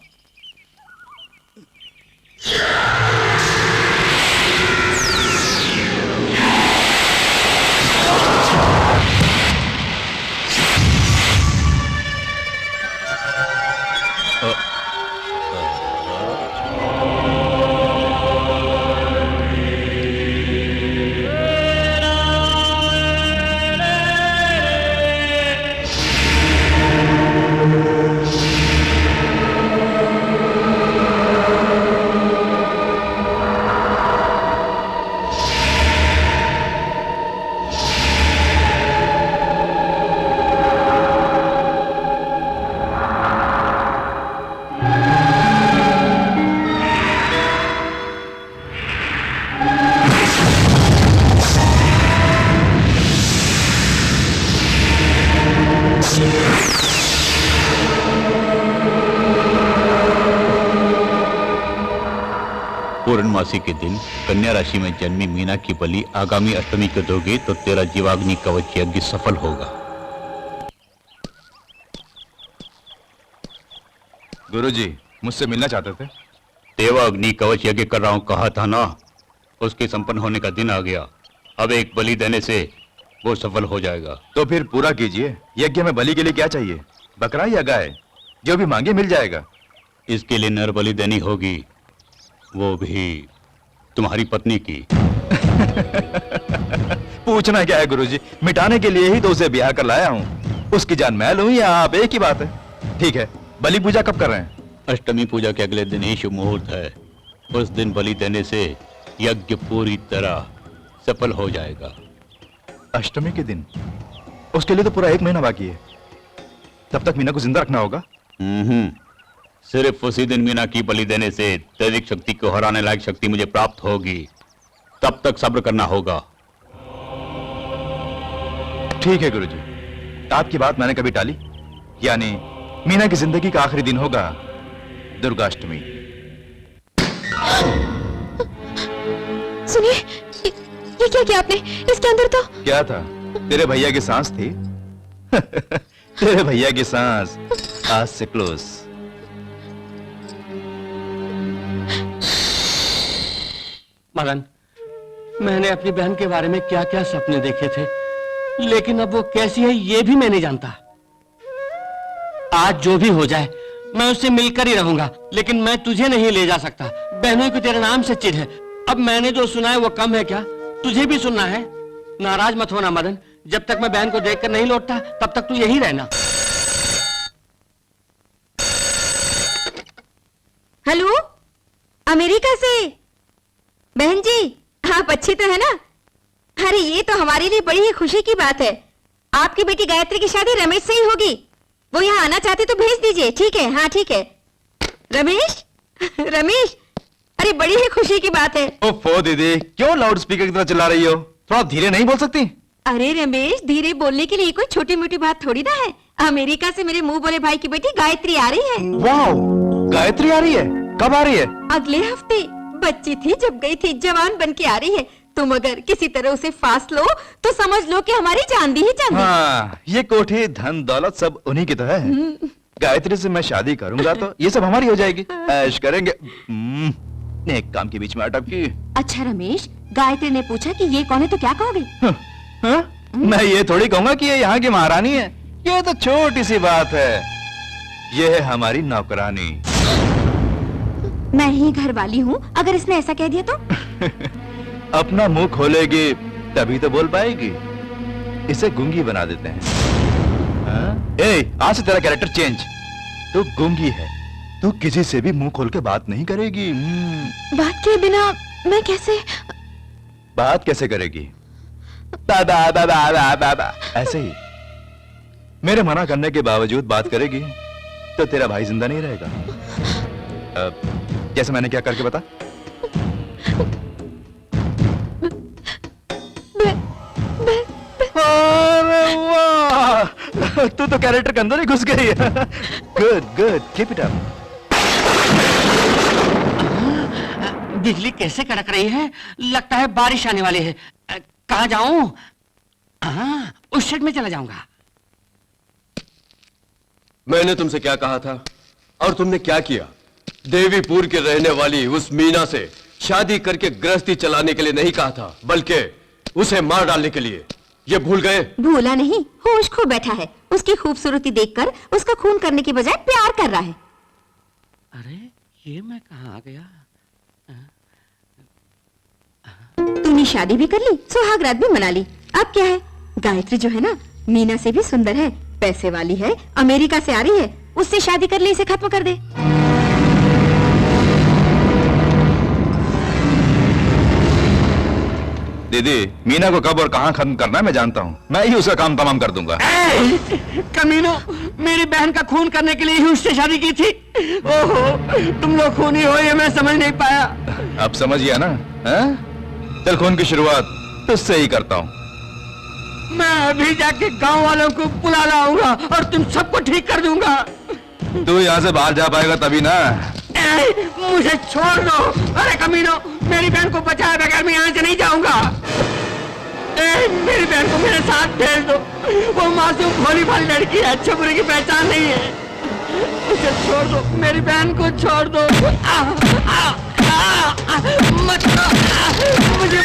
पूर्णमासी के दिन कन्या राशि में जन्मी मीना की बलि आगामी अष्टमी को दोगे तो तेरा जीवाग्नि कवच यज्ञ सफल होगा। गुरुजी, मुझसे मिलना चाहते थे? देवाग्नि कवच यज्ञ कर रहा हूं, कहा था ना। उसके संपन्न होने का दिन आ गया। अब एक बलि देने से वो सफल हो जाएगा। तो फिर पूरा कीजिए। यज्ञ में बलि के लिए क्या चाहिए? बकरा या गाय? जो भी मांगे मिल जाएगा। इसके लिए नर बलि देनी होगी, वो भी तुम्हारी पत्नी की। पूछना क्या है गुरुजी, मिटाने के लिए ही तो उसे ब्याह कर लाया हूँ। उसकी जान मैं लूं या आप, एक ही बात है। ठीक है, बलि पूजा कब कर रहे हैं? अष्टमी पूजा के अगले दिन ही शुभ मुहूर्त है। उस दिन बलि देने से यज्ञ पूरी तरह सफल हो जाएगा। अष्टमी के दिन? उसके लिए तो पूरा 1 महीना बाकी है। तब तक मीना को जिंदा रखना होगा। सिर्फ उसी दिन मीना की बलि देने से दैविक शक्ति को हराने लायक शक्ति मुझे प्राप्त होगी। तब तक सब्र करना होगा। ठीक है गुरुजी, आपकी बात मैंने कभी टाली। यानी मीना की जिंदगी का आखिरी दिन होगा दुर्गाष्टमी। सुनिए, ये क्या किया आपने? इसके अंदर तो क्या था? तेरे भैया की सांस थी। तेरे भैया की सांस आज से क्लोज। मदन, मैंने अपनी बहन के बारे में क्या क्या सपने देखे थे, लेकिन अब वो कैसी है ये भी मैं नहीं जानता। आज जो भी हो जाए मैं उससे मिलकर ही रहूंगा, लेकिन मैं तुझे नहीं ले जा सकता। बहनों को तेरे नाम से चिढ़ है। अब मैंने जो सुना है वो कम है क्या? तुझे भी सुनना है? नाराज मत होना मदन, जब तक मैं बहन को देखकर नहीं लौटता तब तक तू यहीं रहना। हेलो, अमेरिका से बहन जी, आप अच्छी तो है ना? अरे ये तो हमारे लिए बड़ी ही खुशी की बात है। आपकी बेटी गायत्री की शादी रमेश से ही होगी। वो यहाँ आना चाहते तो भेज दीजिए। ठीक है? हाँ ठीक है। रमेश रमेश, अरे बड़ी ही खुशी की बात है। ओफो दीदी, क्यों लाउड स्पीकर की तरह चिल्ला रही हो? थोड़ा धीरे नहीं बोल सकती? अरे रमेश, धीरे बोलने के लिए कोई छोटी मोटी बात थोड़ी ना है। अमेरिका से मेरे मुंह बोले भाई की बेटी गायत्री आ रही है। वाह, गायत्री आ रही है? कब आ रही है? अगले हफ्ते। बच्ची थी जब गई थी, जवान बन के आ रही है। तुम अगर किसी तरह उसे फास लो तो समझ लो कि हमारी चांदी ही चांदी। हाँ, ये कोठी धन दौलत सब उन्हीं की तो है। गायत्री से मैं शादी करूंगा तो ये सब हमारी हो जाएगी, ऐश करेंगे। नेक काम के बीच में अटकी। अच्छा रमेश, गायत्री ने पूछा कि ये कौन है तो क्या कहोगे? मैं ये थोड़ी कहूंगा कि ये यहाँ की महारानी है। ये तो छोटी सी बात है। ये है हमारी नौकरानी। मैं ही घर वाली हूँ, अगर इसने ऐसा कह दिया तो? अपना मुंह खोलेगी तभी तो बोल पाएगी। इसे गूंगी बना देते हैं। आज से तेरा कैरेक्टर चेंज। तू गूंगी है, तू किसी से भी मुंह खोल के बात नहीं करेगी। बात के बिना मैं कैसे? बात कैसे करेगी? बाबा बाबा बाबा ऐसे ही। मेरे मना करने के बावजूद बात करेगी तो तेरा भाई जिंदा नहीं रहेगा। जैसे मैंने क्या करके बता? अरे वाह, तू तो कैरेक्टर के अंदर ही घुस गई है। Good good, keep it up. बिजली कैसे कड़क रही है, लगता है बारिश आने वाली है। कहाँ जाऊं? हाँ, उस शेड में चला जाऊंगा। मैंने तुमसे क्या कहा था और तुमने क्या किया? देवीपुर के रहने वाली उस मीना से शादी करके गृहस्थी चलाने के लिए नहीं कहा था, बल्कि उसे मार डालने के लिए। ये भूल गए? भूला नहीं, होश खो बैठा है। उसकी खूबसूरती देखकर उसका खून करने की बजाय प्यार कर रहा है। अरे ये मैं कहाँ आ गया? तूने शादी भी कर ली, सुहागरात भी मना ली। अब क्या है? गायत्री जो है ना, मीना से भी सुंदर है, पैसे वाली है, अमेरिका से आ रही है। उससे शादी कर ले, इसे खत्म कर दे। दीदी, मीना को कब और कहां खत्म करना है मैं जानता हूं। मैं ही उसका काम तमाम कर दूंगा। कमीनो, मेरी बहन का खून करने के लिए ही उससे शादी की थी। ओहो, तुम लोग खूनी हो ये मैं समझ नहीं पाया। अब समझ गया ना? चल, खून की शुरुआत तुझसे ही करता हूं। मैं अभी जाके गांव वालों को बुला लाऊंगा और तुम सबको ठीक कर दूंगा। तू यहाँ से बाहर जा पाएगा तभी ना। मुझे छोड़ दो। अरे कमीनो, मेरी बहन को बचाए बगैर मैं यहाँ से नहीं जाऊंगा। मेरी बहन को मेरे साथ भेज दो। वो मासूम भोली भाली लड़की है, अच्छे बुरे की पहचान नहीं है। उसे छोड़ दो, मेरी बहन को छोड़ दो। मत मुझे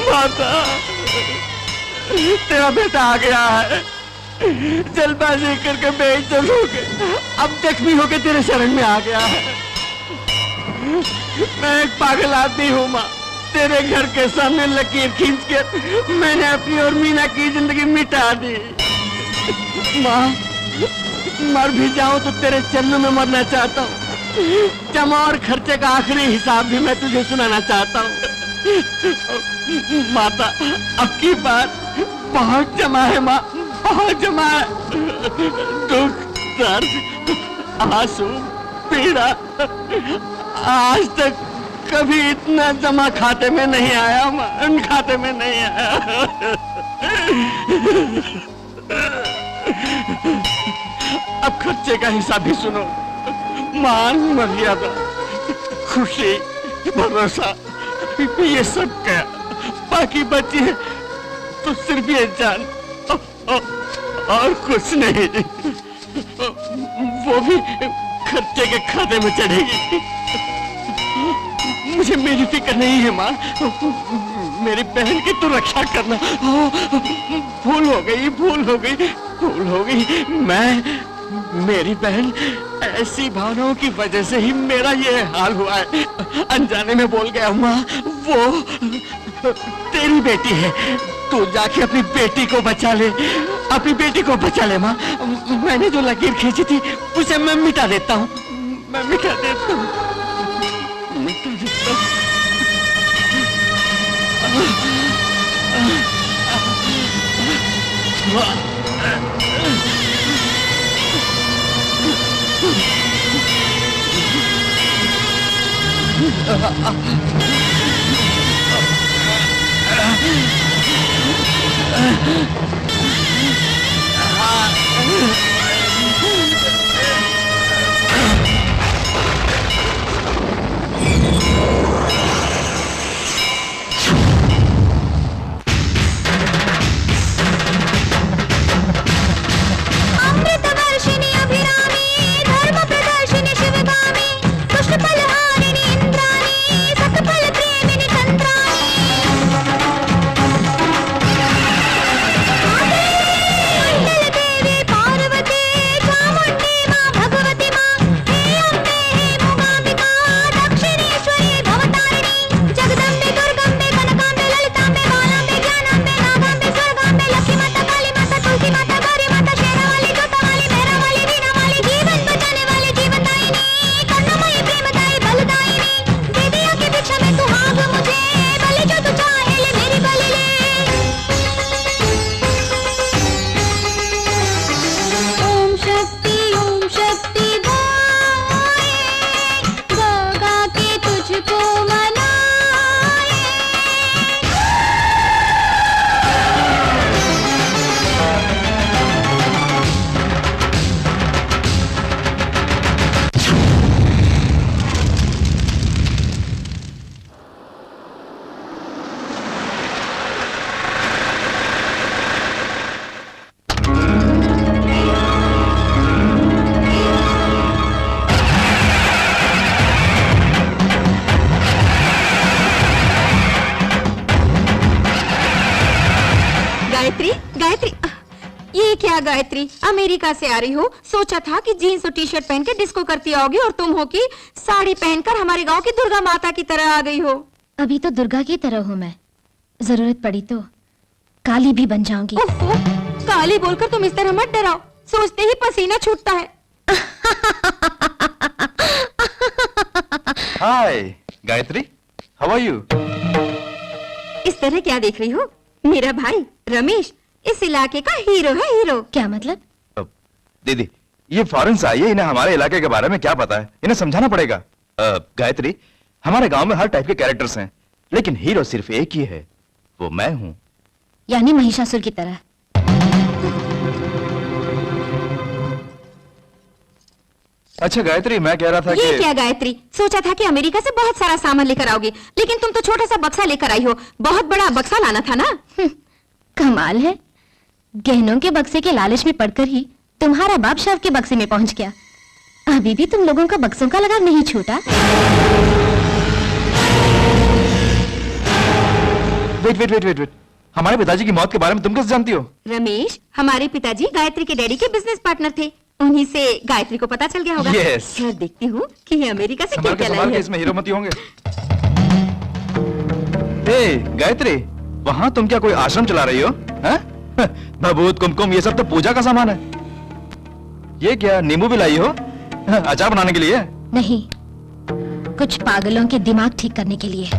माता, तेरा बेटा आ गया है। जल्दबाजी करके बेइज्जत होके अब जख्मी होके तेरे शरण में आ गया है। मैं एक पागल आदमी हूँ माँ। तेरे घर के सामने लकीर खींच के मैंने अपनी और मीना की जिंदगी मिटा दी। माँ, मर भी जाऊं तो तेरे चरणों में मरना चाहता हूँ। जमा और खर्चे का आखिरी हिसाब भी मैं तुझे सुनाना चाहता हूँ। माता, अब की बात बहुत जमा है माँ, बहुत जमा है। दुख, दर्द, आंसू, पीड़ा आज तक कभी इतना जमा खाते में नहीं आया, खाते में नहीं आया। अब खर्चे का हिसाब भी सुनो। मान मर्यादा, खुशी, भरोसा, ये सब क्या, बाकी बची है तो सिर्फ ये जान और कुछ नहीं। वो भी खर्चे के खाते में चढ़ेगी। मुझे मेरी फिक्र नहीं है माँ, मेरी बहन की तो रक्षा करना। भूल हो गई, भूल हो गई, भूल हो गई। मेरी बहन ऐसी भावनाओं की वजह से ही मेरा ये हाल हुआ है। अनजाने में बोल गया माँ, वो तेरी बेटी है, तू जाके अपनी बेटी को बचा ले, अपनी बेटी को बचा ले माँ। मैंने जो लकीर खींची थी उसे मैं मिटा देता हूँ, मैं मिटा देता हूँ, मिटा देता हूँ। गायत्री, अमेरिका से आ रही हो, सोचा था कि जीन्स और टी शर्ट पहन के डिस्को करती आओगी और तुम हो कि साड़ी पहनकर हमारे गांव की दुर्गा माता की तरह आ गई हो। अभी तो दुर्गा की तरह हूँ मैं, जरूरत पड़ी तो काली भी बन जाऊंगी। काली बोलकर तुम इस तरह मत डराओ, सोचते ही पसीना छूटता है। हाय गायत्री, हाउ आर यू? इस तरह क्या देख रही हो? मेरा भाई रमेश इस इलाके का हीरो है, हीरो। क्या मतलब? दीदी, ये फॉरेन से आई है, इन्हें हमारे इलाके के बारे में क्या पता है, इन्हें समझाना पड़ेगा। गायत्री, हमारे गांव में हर टाइप के कैरेक्टर्स हैं, लेकिन हीरो सिर्फ एक ही है, वो मैं हूं। यानी महिषासुर की तरह। अच्छा गायत्री, मैं कह रहा था ये क्या गायत्री, सोचा था कि अमेरिका से बहुत सारा सामान लेकर आओगी, लेकिन तुम तो छोटा सा बक्सा लेकर आई हो। बहुत बड़ा बक्सा लाना था ना। कमाल है, गहनों के बक्से के लालच में पड़कर ही तुम्हारा बाप शव के बक्से में पहुंच गया। अभी भी तुम लोगों का बक्सों का लगाव नहीं छूटा। वेट, हमारे पिताजी की मौत के बारे में तुम कैसे जानती हो? रमेश, हमारे पिताजी गायत्री के डैडी के बिजनेस पार्टनर थे, उन्हीं से गायत्री को पता चल गया होगा। Yes. देखती हूँ कि ये अमेरिका से क्या क्या लाई है। इसमें हीरोमती होंगे। हे गायत्री, वहाँ तुम क्या कोई आश्रम चला रही हो? भभूत, कुमकुम, ये सब तो पूजा का सामान है। ये क्या नींबू भी लाई हो? अचार बनाने के लिए? नहीं, कुछ पागलों के दिमाग ठीक करने के लिए।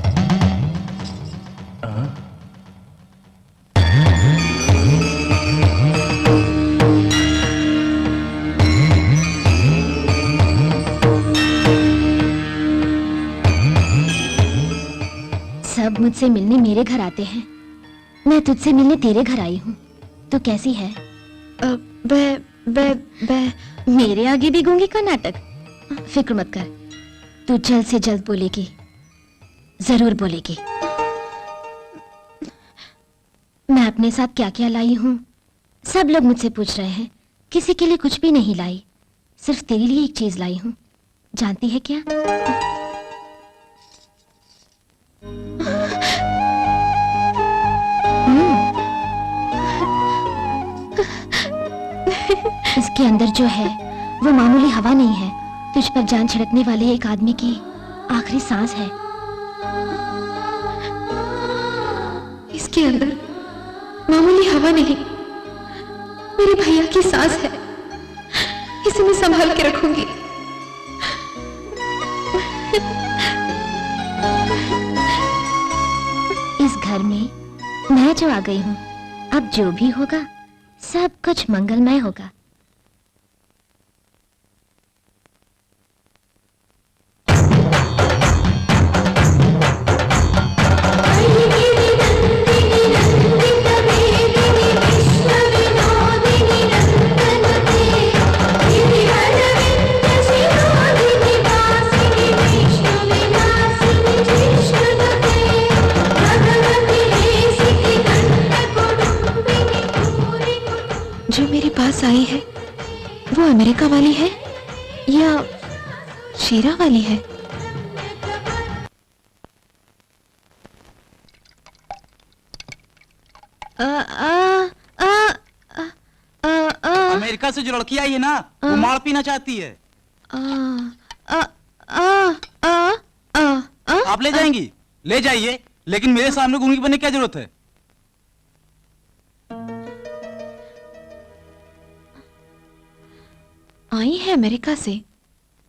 लोग मुझसे मिलने मेरे घर आते हैं, मैं तुझसे मिलने तेरे घर आई हूँ। तो कैसी है? मेरे आगे भी गूंगी का नाटक? फिक्र मत कर, तू जल्द से जल्द बोलेगी, जरूर बोलेगी। मैं अपने साथ क्या क्या लाई हूँ सब लोग मुझसे पूछ रहे हैं। किसी के लिए कुछ भी नहीं लाई, सिर्फ तेरे लिए एक चीज लाई हूँ। जानती है क्या? इसके अंदर जो है वो मामूली हवा नहीं है, तुझ पर जान छिड़कने वाले एक आदमी की आखिरी सांस है। इसके अंदर मामूली हवा नहीं, मेरे भैया की सांस है। इसे मैं संभाल के रखूंगी। इस घर में मैं जो आ गई हूँ, अब जो भी होगा सब कुछ मंगलमय होगा। जो मेरे पास आई है वो अमेरिका वाली है या शेरा वाली है? अमेरिका से जो लड़की आई है ना, वो माड़ पीना चाहती है। आप ले जाएंगी? ले जाइए, लेकिन मेरे सामने गूंगी बनने की क्या जरूरत है? आई है अमेरिका से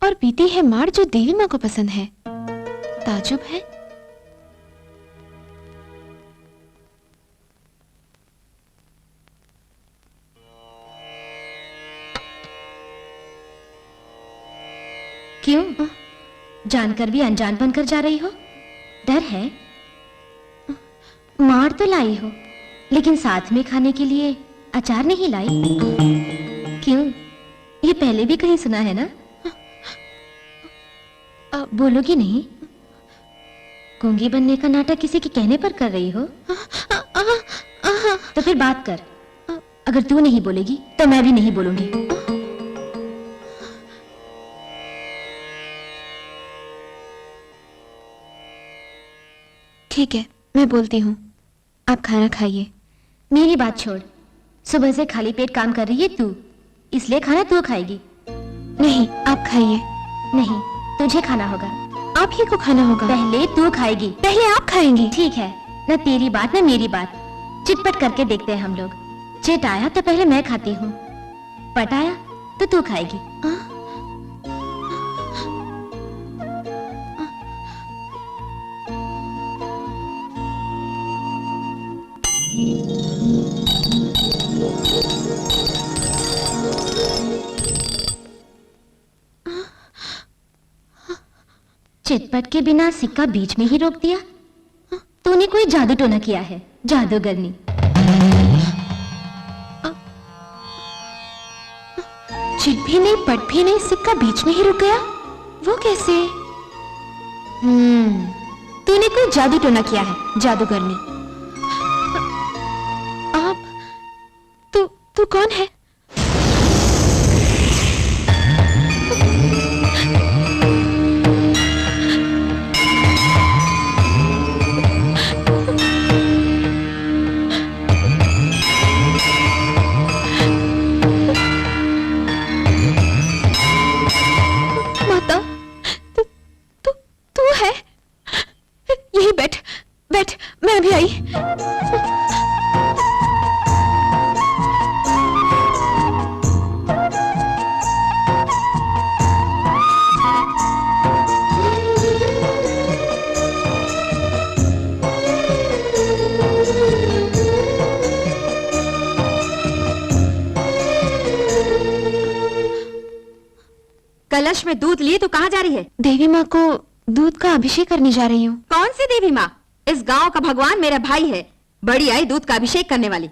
और पीती है मार जो देवी माँ को पसंद है। ताजुब है। क्यों? जानकर भी अनजान बनकर जा रही हो? डर है? मार तो लाई हो, लेकिन साथ में खाने के लिए अचार नहीं लाई। क्यों? ये पहले भी कहीं सुना है ना? बोलोगी नहीं? गूंगी बनने का नाटक किसी के कहने पर कर रही हो? तो फिर बात कर। अगर तू नहीं बोलेगी तो मैं भी नहीं बोलूंगी। ठीक है, मैं बोलती हूँ। आप खाना खाइए। मेरी बात छोड़, सुबह से खाली पेट काम कर रही है तू, इसलिए खाना तू खाएगी। नहीं, आप खाइए। नहीं, तुझे खाना होगा। आप ही को खाना होगा। पहले तू खाएगी। पहले आप खाएंगी। ठीक है, न तेरी बात न मेरी बात, चिटपट करके देखते हैं हम लोग। चिट आया तो पहले मैं खाती हूँ, पट आया तो तू खाएगी। चिटपट के बिना सिक्का बीच में ही रोक दिया। तूने कोई जादू टोना किया है, जादूगरनी। चिट भी नहीं, पट भी नहीं, सिक्का बीच में ही रुक गया। वो कैसे? तूने कोई जादू टोना किया है, जादूगरनी। आप तू कौन है? बैठ, मैं अभी आई। कलश में दूध लिए तो कहाँ जा रही है? देवी माँ को दूध का अभिषेक करने जा रही हूँ। कौन सी देवी माँ? इस गांव का भगवान मेरा भाई है, बड़ी आई दूध का अभिषेक करने वाली।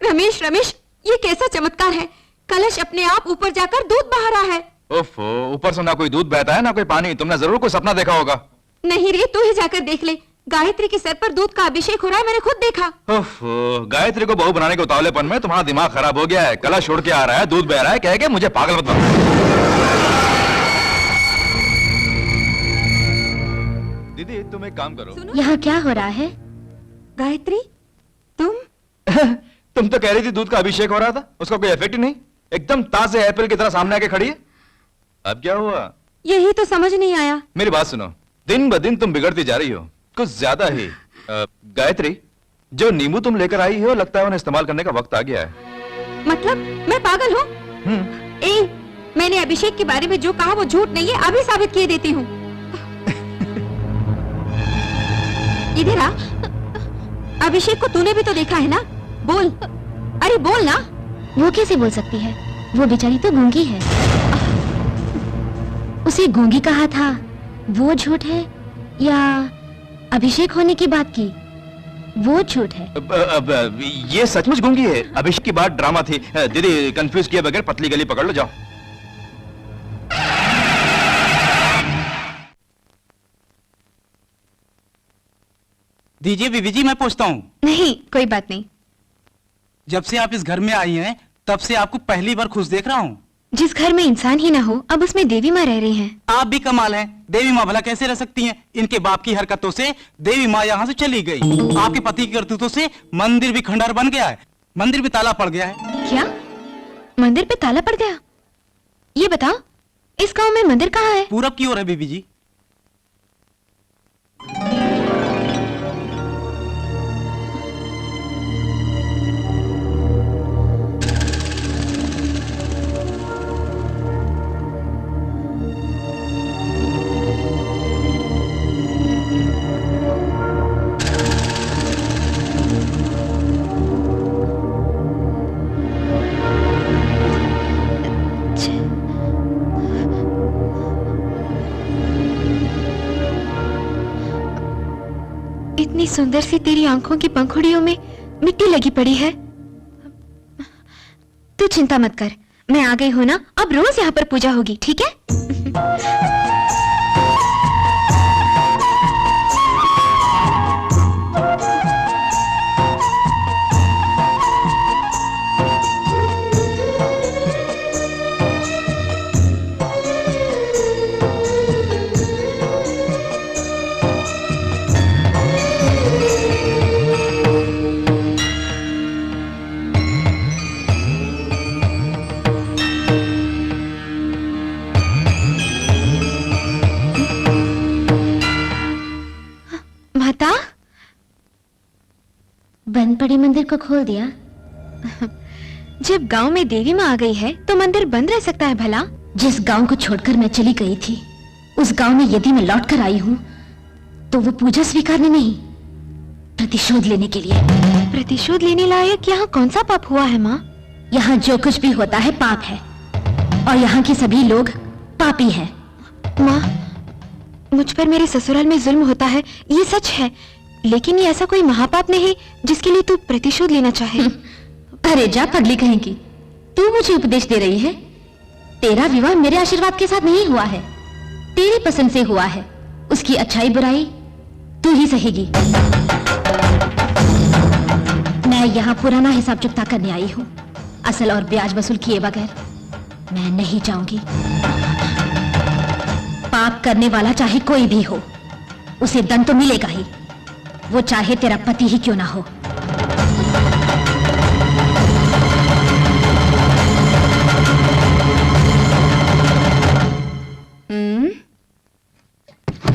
रमेश रमेश, ये कैसा चमत्कार है? कलश अपने आप ऊपर जाकर दूध बहा रहा है। ओफो, ऊपर से ना कोई दूध बहता है ना कोई पानी। तुमने जरूर कोई सपना देखा होगा। नहीं रे, तू ही जाकर देख ले। गायत्री के सर पर दूध का अभिषेक हो रहा है, मैंने खुद देखा। ओफो, गायत्री को बहू बनाने के उतावलेपन में तुम्हारा दिमाग खराब हो गया है। कलश छोड़ के आ रहा है, दूध बह रहा है, कह के मुझे पागल मत बनाओ। दीदी तुम एक काम करो। यहाँ क्या हो रहा है? गायत्री, तुम तुम तो कह रही थी दूध का अभिषेक हो रहा था, उसका कोई इफेक्ट ही नहीं। एकदम ताजे एप्पल की तरह सामने आके खड़ी है। अब क्या हुआ? यही तो समझ नहीं आया। मेरी बात सुनो, दिन ब दिन तुम बिगड़ती जा रही हो, कुछ ज्यादा ही। गायत्री, जो नींबू तुम लेकर आई हो, लगता है उन्हें इस्तेमाल करने का वक्त आ गया है। मतलब मैं पागल हूँ? मैंने अभिषेक के बारे में जो कहा वो झूठ नहीं है, अभी साबित किए देती हूँ। इधर आ, अभिषेक को तूने भी तो देखा है ना? बोल, अरे बोल ना। वो कैसे बोल सकती है? वो बेचारी तो गूंगी है। उसे गूंगी कहा था, वो झूठ है? या अभिषेक होने की बात की, वो झूठ है? अब ये सचमुच गूंगी है। अभिषेक की बात ड्रामा थी। दीदी कंफ्यूज किए बगैर पतली गली पकड़ लो, जाओ। दीजिए बीबी जी, मैं पूछता हूँ। नहीं, कोई बात नहीं। जब से आप इस घर में आई हैं, तब से आपको पहली बार खुश देख रहा हूँ। जिस घर में इंसान ही ना हो, अब उसमें देवी माँ रह रही हैं। आप भी कमाल हैं। देवी माँ भला कैसे रह सकती हैं? इनके बाप की हरकतों से देवी माँ यहाँ से चली गई। आपके पति की करतूतों से मंदिर भी खंडहर बन गया है, मंदिर भी ताला पड़ गया है। क्या? मंदिर पे ताला पड़ गया? ये बताओ, इस गांव में मंदिर कहाँ है? पूरब की ओर है बीबी जी। इतनी सुंदर सी तेरी आंखों की पंखुड़ियों में मिट्टी लगी पड़ी है। तू चिंता मत कर, मैं आ गई हूं ना, अब रोज यहाँ पर पूजा होगी, ठीक है? बंद पड़े मंदिर को खोल दिया। जब गांव में देवी माँ आ गई है तो मंदिर बंद रह सकता है भला? जिस गांव को छोड़कर मैं चली गई थी, उस गांव में यदि मैं लौट कर आई हूँ तो वो पूजा स्वीकारने नहीं, प्रतिशोध लेने के लिए। प्रतिशोध लेने लायक यहाँ कौन सा पाप हुआ है माँ? यहाँ जो कुछ भी होता है पाप है, और यहाँ के सभी लोग पापी हैं। माँ, मुझ पर मेरे ससुराल में जुल्म होता है, ये सच है, लेकिन ये ऐसा कोई महापाप नहीं जिसके लिए तू प्रतिशोध लेना चाहे। अरे जा पगली कहेंगी, तू मुझे उपदेश दे रही है? तेरा विवाह मेरे आशीर्वाद के साथ नहीं हुआ है, तेरी पसंद से हुआ है। उसकी अच्छाई बुराई तू ही सहेगी। मैं यहाँ पुराना हिसाब चुकता करने आई हूँ, असल और ब्याज वसूल किए बगैर मैं नहीं जाऊंगी। पाप करने वाला चाहे कोई भी हो, उसे दंड तो मिलेगा ही, वो चाहे तेरा पति ही क्यों ना हो।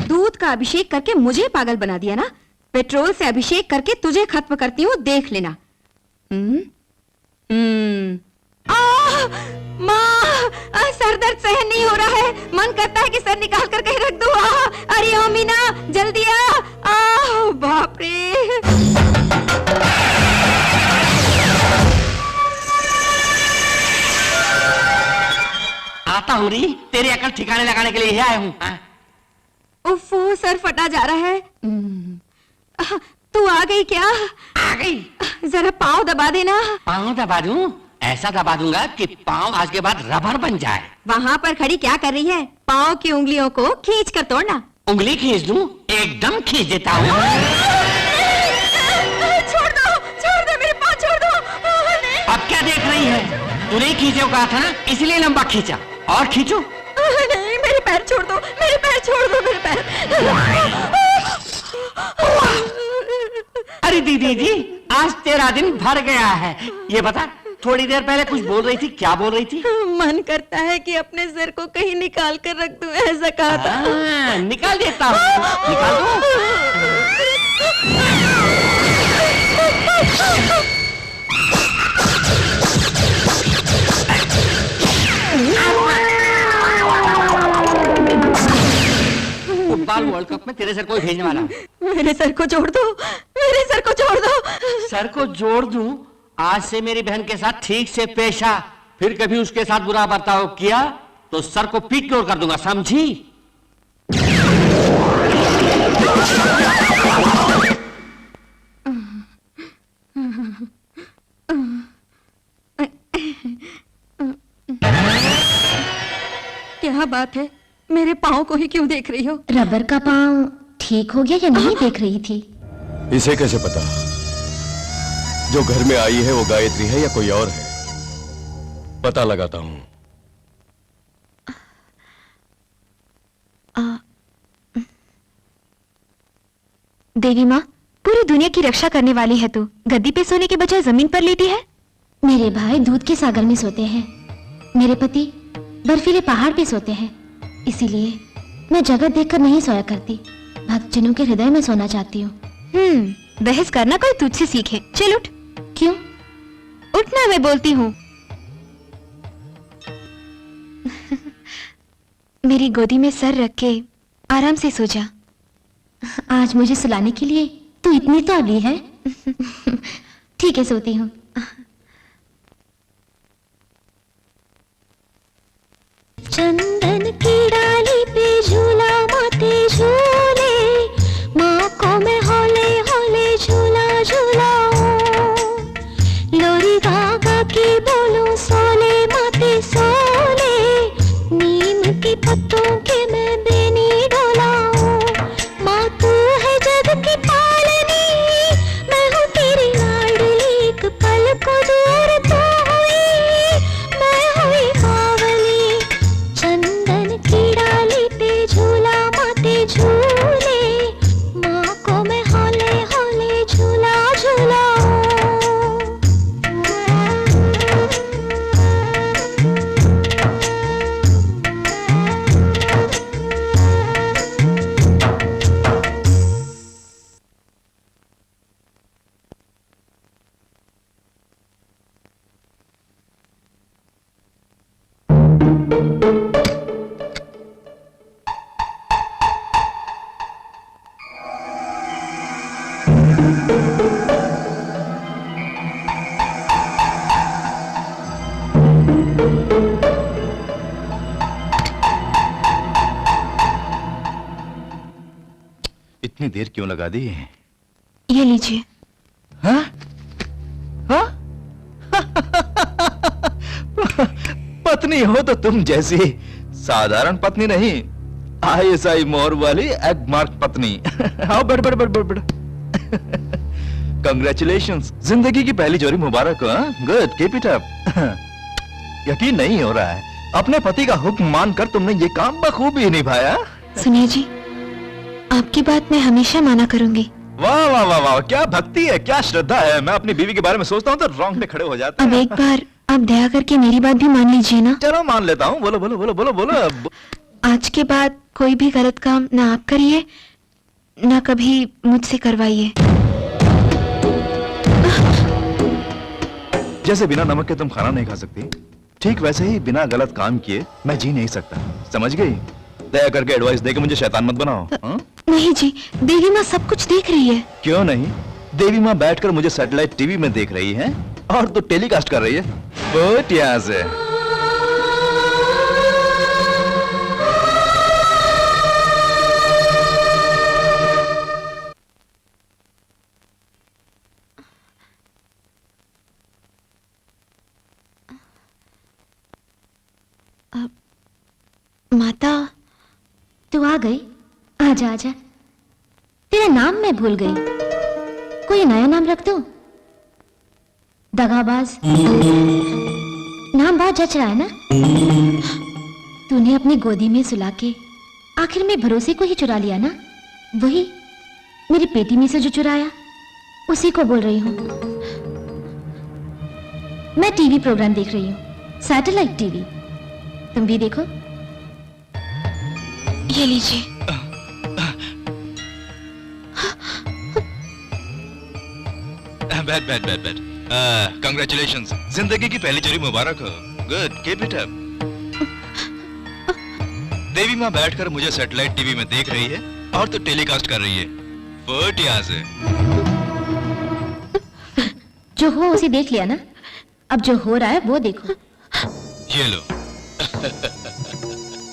दूध का अभिषेक करके मुझे पागल बना दिया ना? पेट्रोल से अभिषेक करके तुझे खत्म करती हूँ, देख लेना। माँ, सर दर्द सहन नहीं हो रहा है। मन करता है कि सर निकाल कर कहीं रख दूँ। अरे ओ मीना, जल्दी आ। बाप रे। आता हूँ री, तेरी अकल ठिकाने लगाने के लिए ही आया हूँ। उफ़, सर फटा जा रहा है। तू आ गई क्या? आ गई। जरा पाँव दबा देना। पाँव दबा दूं? ऐसा दबा दूंगा कि पाँव आज के बाद रबर बन जाए। वहाँ पर खड़ी क्या कर रही है? पाँव की उंगलियों को खींच कर तोड़ना। उंगली खींच दूं? एकदम खींच देता हूँ। छोड़ दो मेरे पाँव, छोड़ दो। अब क्या देख रही है? तूने खींचे को कहा था ना, इसलिए लंबा खींचा। और खींचो। नहीं, मेरे पैर छोड़ दो, मेरे पैर छोड़ दो, मेरे पैर। अरे दीदी जी, आज तेरा दिन भर गया है। ये बता, थोड़ी देर पहले कुछ बोल रही थी, क्या बोल रही थी? मन करता है कि अपने सर को कहीं निकाल कर रख दूं, ऐसा कहा था। निकाल देता हूँ, निकाल दो। फुटबॉल वर्ल्ड कप में तेरे सर को भेजने वाला। मेरे सर को जोड़ दो, मेरे सर को जोड़ दो। सर को जोड़ दूं? आज से मेरी बहन के साथ ठीक से पेश आ। फिर कभी उसके साथ बुरा बर्ताव किया तो सर को पीट तोड़ कर दूंगा, समझी? क्या बात है, मेरे पाँव को ही क्यों देख रही हो? रबर का पाँव ठीक हो गया या नहीं देख रही थी? इसे कैसे पता? जो घर में आई है वो गायत्री है या कोई और है? पता लगाता हूं। देवी माँ, पूरी दुनिया की रक्षा करने वाली है तू। गद्दी पे सोने के बजाय जमीन पर लेटी है। मेरे भाई दूध के सागर में सोते हैं, मेरे पति बर्फीले पहाड़ पे सोते हैं। इसीलिए मैं जगत देखकर नहीं सोया करती, भक्तजनों के हृदय में सोना चाहती हूँ। बहस करना कोई तुझसे सीखे। चल उठ। क्यों? उठना, मैं बोलती हूँ। मेरी गोदी में सर रख के आराम से सो जा। आज मुझे सुलाने के लिए तू इतनी तो अली है। ठीक है, सोती हूँ। चंदन की डाली पे झूला माते झूले, माँ को मैं हौले हौले झूला झूलाऊं। लोरी गा गा के बोलूं सोले माते सोले, नीम के पत्तों के मैं बेनी डोलाऊं। माँ तू है जग की पालनी, मैं हूँ तेरी लाडली, एक पल को दूर तू हुई, मैं हुई बावली। चंदन की डाली पे झूला माते झूले, माँ को मैं हौले हौले झूला झूलाऊं। इतनी देर क्यों लगा दी? ये लीजिए। हाँ? हाँ? पत्नी हो तो तुम जैसी साधारण पत्नी नहीं, ISI मोहर वाली एग मार्क पत्नी। आओ बैठ बैठ बैठ बैठ बैठ। कंग्रेचुलेशंस, जिंदगी की पहली चोरी मुबारक हो। Good, keep it up. यकीन नहीं हो रहा है, अपने पति का हुक्म मानकर तुमने ये काम बखूबी निभाया। सुनिए जी, आपकी बात मैं हमेशा माना करूंगी। वाह वाह वाह वाह, क्या भक्ति है, क्या श्रद्धा है। मैं अपनी बीवी के बारे में सोचता हूँ तो रोंगटे खड़े हो जाते हैं। अब एक बार आप दया करके मेरी बात भी मान लीजिए ना। चलो मान लेता हूँ, बोलो बोलो बोलो बोलो बोलो। आज के बाद कोई भी गलत काम ना आप करिए, ना कभी मुझसे करवाइए। जैसे बिना नमक के तुम खाना नहीं खा सकती, ठीक वैसे ही बिना गलत काम किए मैं जी नहीं सकता। समझ गई? दया करके एडवाइस देके मुझे शैतान मत बनाओ। हाँ? नहीं जी, देवी माँ सब कुछ देख रही है। क्यों नहीं? देवी माँ बैठकर मुझे सैटेलाइट टीवी में देख रही है और तो टेलीकास्ट कर रही है। बहुत यहाँ से। माता, तू आ गई? आजा आजा। तेरा नाम मैं भूल गई, कोई नया नाम रख दो। दगाबाज नाम बहुत जच रहा है ना? तूने अपनी गोदी में सुला के आखिर में भरोसे को ही चुरा लिया ना? वही मेरी पेटी में से जो चुराया, उसी को बोल रही हूँ। मैं टीवी प्रोग्राम देख रही हूँ, सैटेलाइट टीवी। तुम भी देखो। ये लीजिए। Bad bad bad bad. Congratulations, जिंदगी की पहली चोरी मुबारक हो। Good, keep it up. देवी माँ बैठकर मुझे सैटेलाइट टीवी में देख रही है और तो टेलीकास्ट कर रही है। फट यहाँ से। जो हुआ उसे देख लिया ना, अब जो हो रहा है वो देखो। ये लो।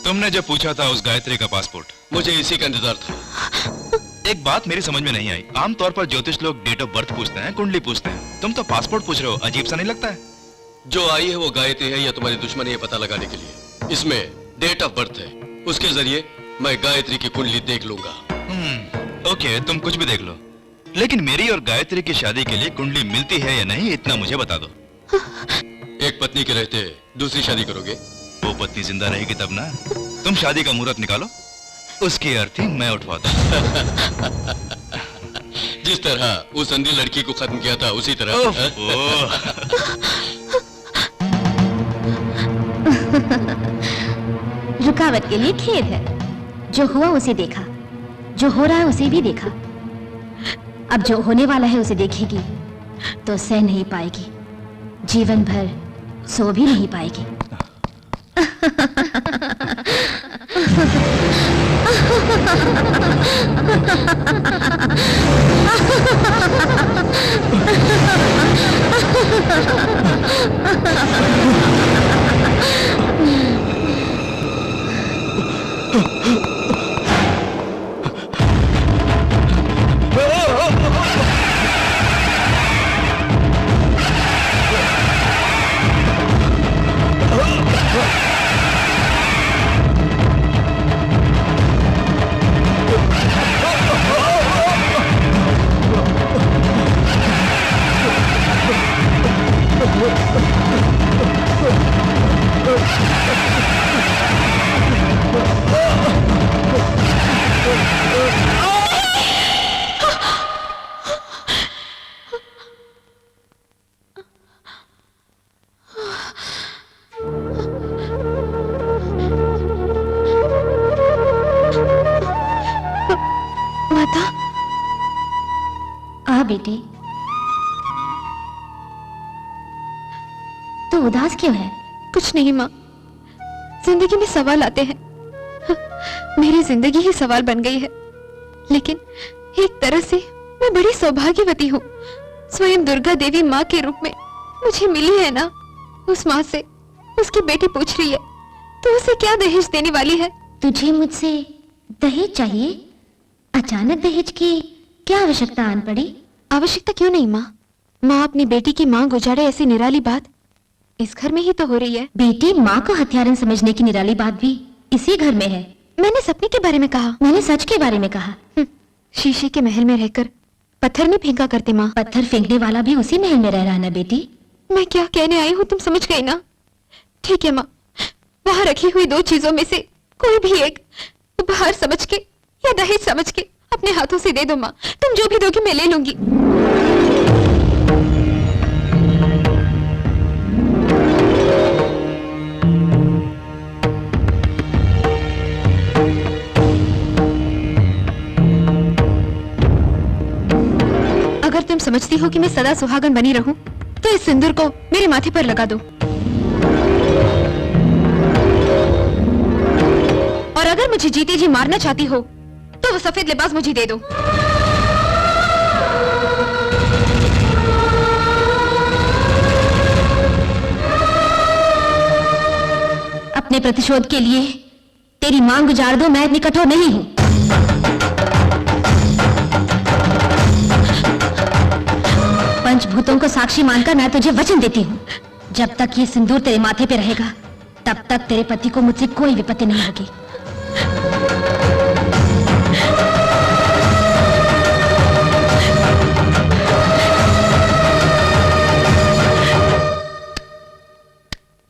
तुमने जो पूछा था उस गायत्री का पासपोर्ट, मुझे इसी का इंतजार था। एक बात मेरी समझ में नहीं आई। आमतौर पर ज्योतिष लोग डेट ऑफ बर्थ पूछते हैं, कुंडली पूछते हैं, तुम तो पासपोर्ट पूछ रहे हो। अजीब सा नहीं लगता है? जो आई है वो गायत्री है या तुम्हारी दुश्मन है, ये पता लगाने के लिए इसमें डेट ऑफ बर्थ है। उसके जरिए मैं गायत्री की कुंडली देख लूंगा। ओके, तुम कुछ भी देख लो, लेकिन मेरी और गायत्री की शादी के लिए कुंडली मिलती है या नहीं, इतना मुझे बता दो। एक पत्नी के रहते दूसरी शादी करोगे? वो पत्नी जिंदा रहेगी तब ना। तुम शादी का मुहूर्त निकालो, उसकी अर्थी मैं उठवाता। जिस तरह उस अंधी लड़की को खत्म किया था उसी तरह। रुकावट के लिए खेद है। जो हुआ उसे देखा, जो हो रहा है उसे भी देखा। अब जो होने वाला है उसे देखेगी तो सह नहीं पाएगी, जीवन भर सो भी नहीं पाएगी। माता, आ बेटी, तू उदास क्यों है? कुछ नहीं माँ, जिंदगी में सवाल आते हैं। मेरी जिंदगी ही सवाल बन गई है, लेकिन एक तरह से मैं बड़ी सौभाग्यवती हूँ। स्वयं दुर्गा देवी माँ के रूप में मुझे मिली है ना। उस माँ से उसकी बेटी पूछ रही है तो उसे क्या दहेज देने वाली है? तुझे मुझसे दहेज चाहिए? अचानक दहेज की क्या आवश्यकता आन पड़ी? आवश्यकता क्यों नहीं माँ? माँ अपनी बेटी की मांग उजाड़े ऐसी निराली बात इस घर में ही तो हो रही है। बेटी माँ को हत्यारन समझने की निराली बात भी इसी घर में है। मैंने सपने के बारे में कहा। मैंने सच के बारे में कहा। शीशे के महल में रहकर पत्थर नहीं फेंका करते माँ। पत्थर फेंकने वाला भी उसी महल में रह रहा है ना बेटी। मैं क्या कहने आई हूँ तुम समझ गई ना? ठीक है माँ, वहाँ रखी हुई दो चीजों में से कोई भी एक उपहार समझ के या दहेज समझ के अपने हाथों से दे दो माँ। तुम जो भी दोगी मैं ले लूंगी। अगर तुम समझती हो कि मैं सदा सुहागन बनी रहूं, तो तो इस सिंदूर को मेरे माथे पर लगा दो। और अगर मुझे जीते जी मारना चाहती हो तो वो सफेद लिबास मुझे दे दो। अपने प्रतिशोध के लिए तेरी मांग गुजार दो, मैं इतनी कठोर नहीं हूं। पंचभूतों को साक्षी मानकर मैं तुझे वचन देती हूं, जब तक ये सिंदूर तेरे माथे पे रहेगा तब तक तेरे पति को मुझसे कोई विपत्ति नहीं होगी।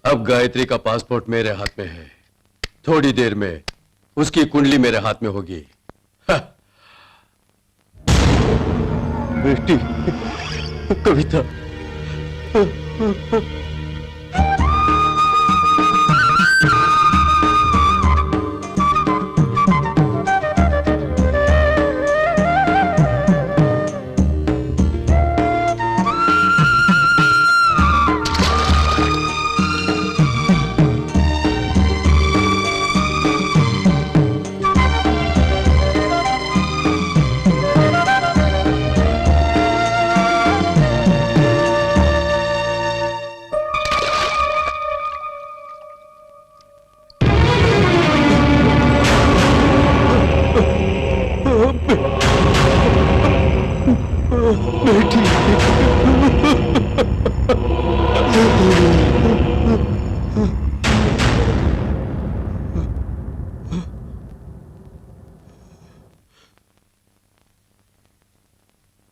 अब गायत्री का पासपोर्ट मेरे हाथ में है, थोड़ी देर में उसकी कुंडली मेरे हाथ में होगी। बेटी कविता,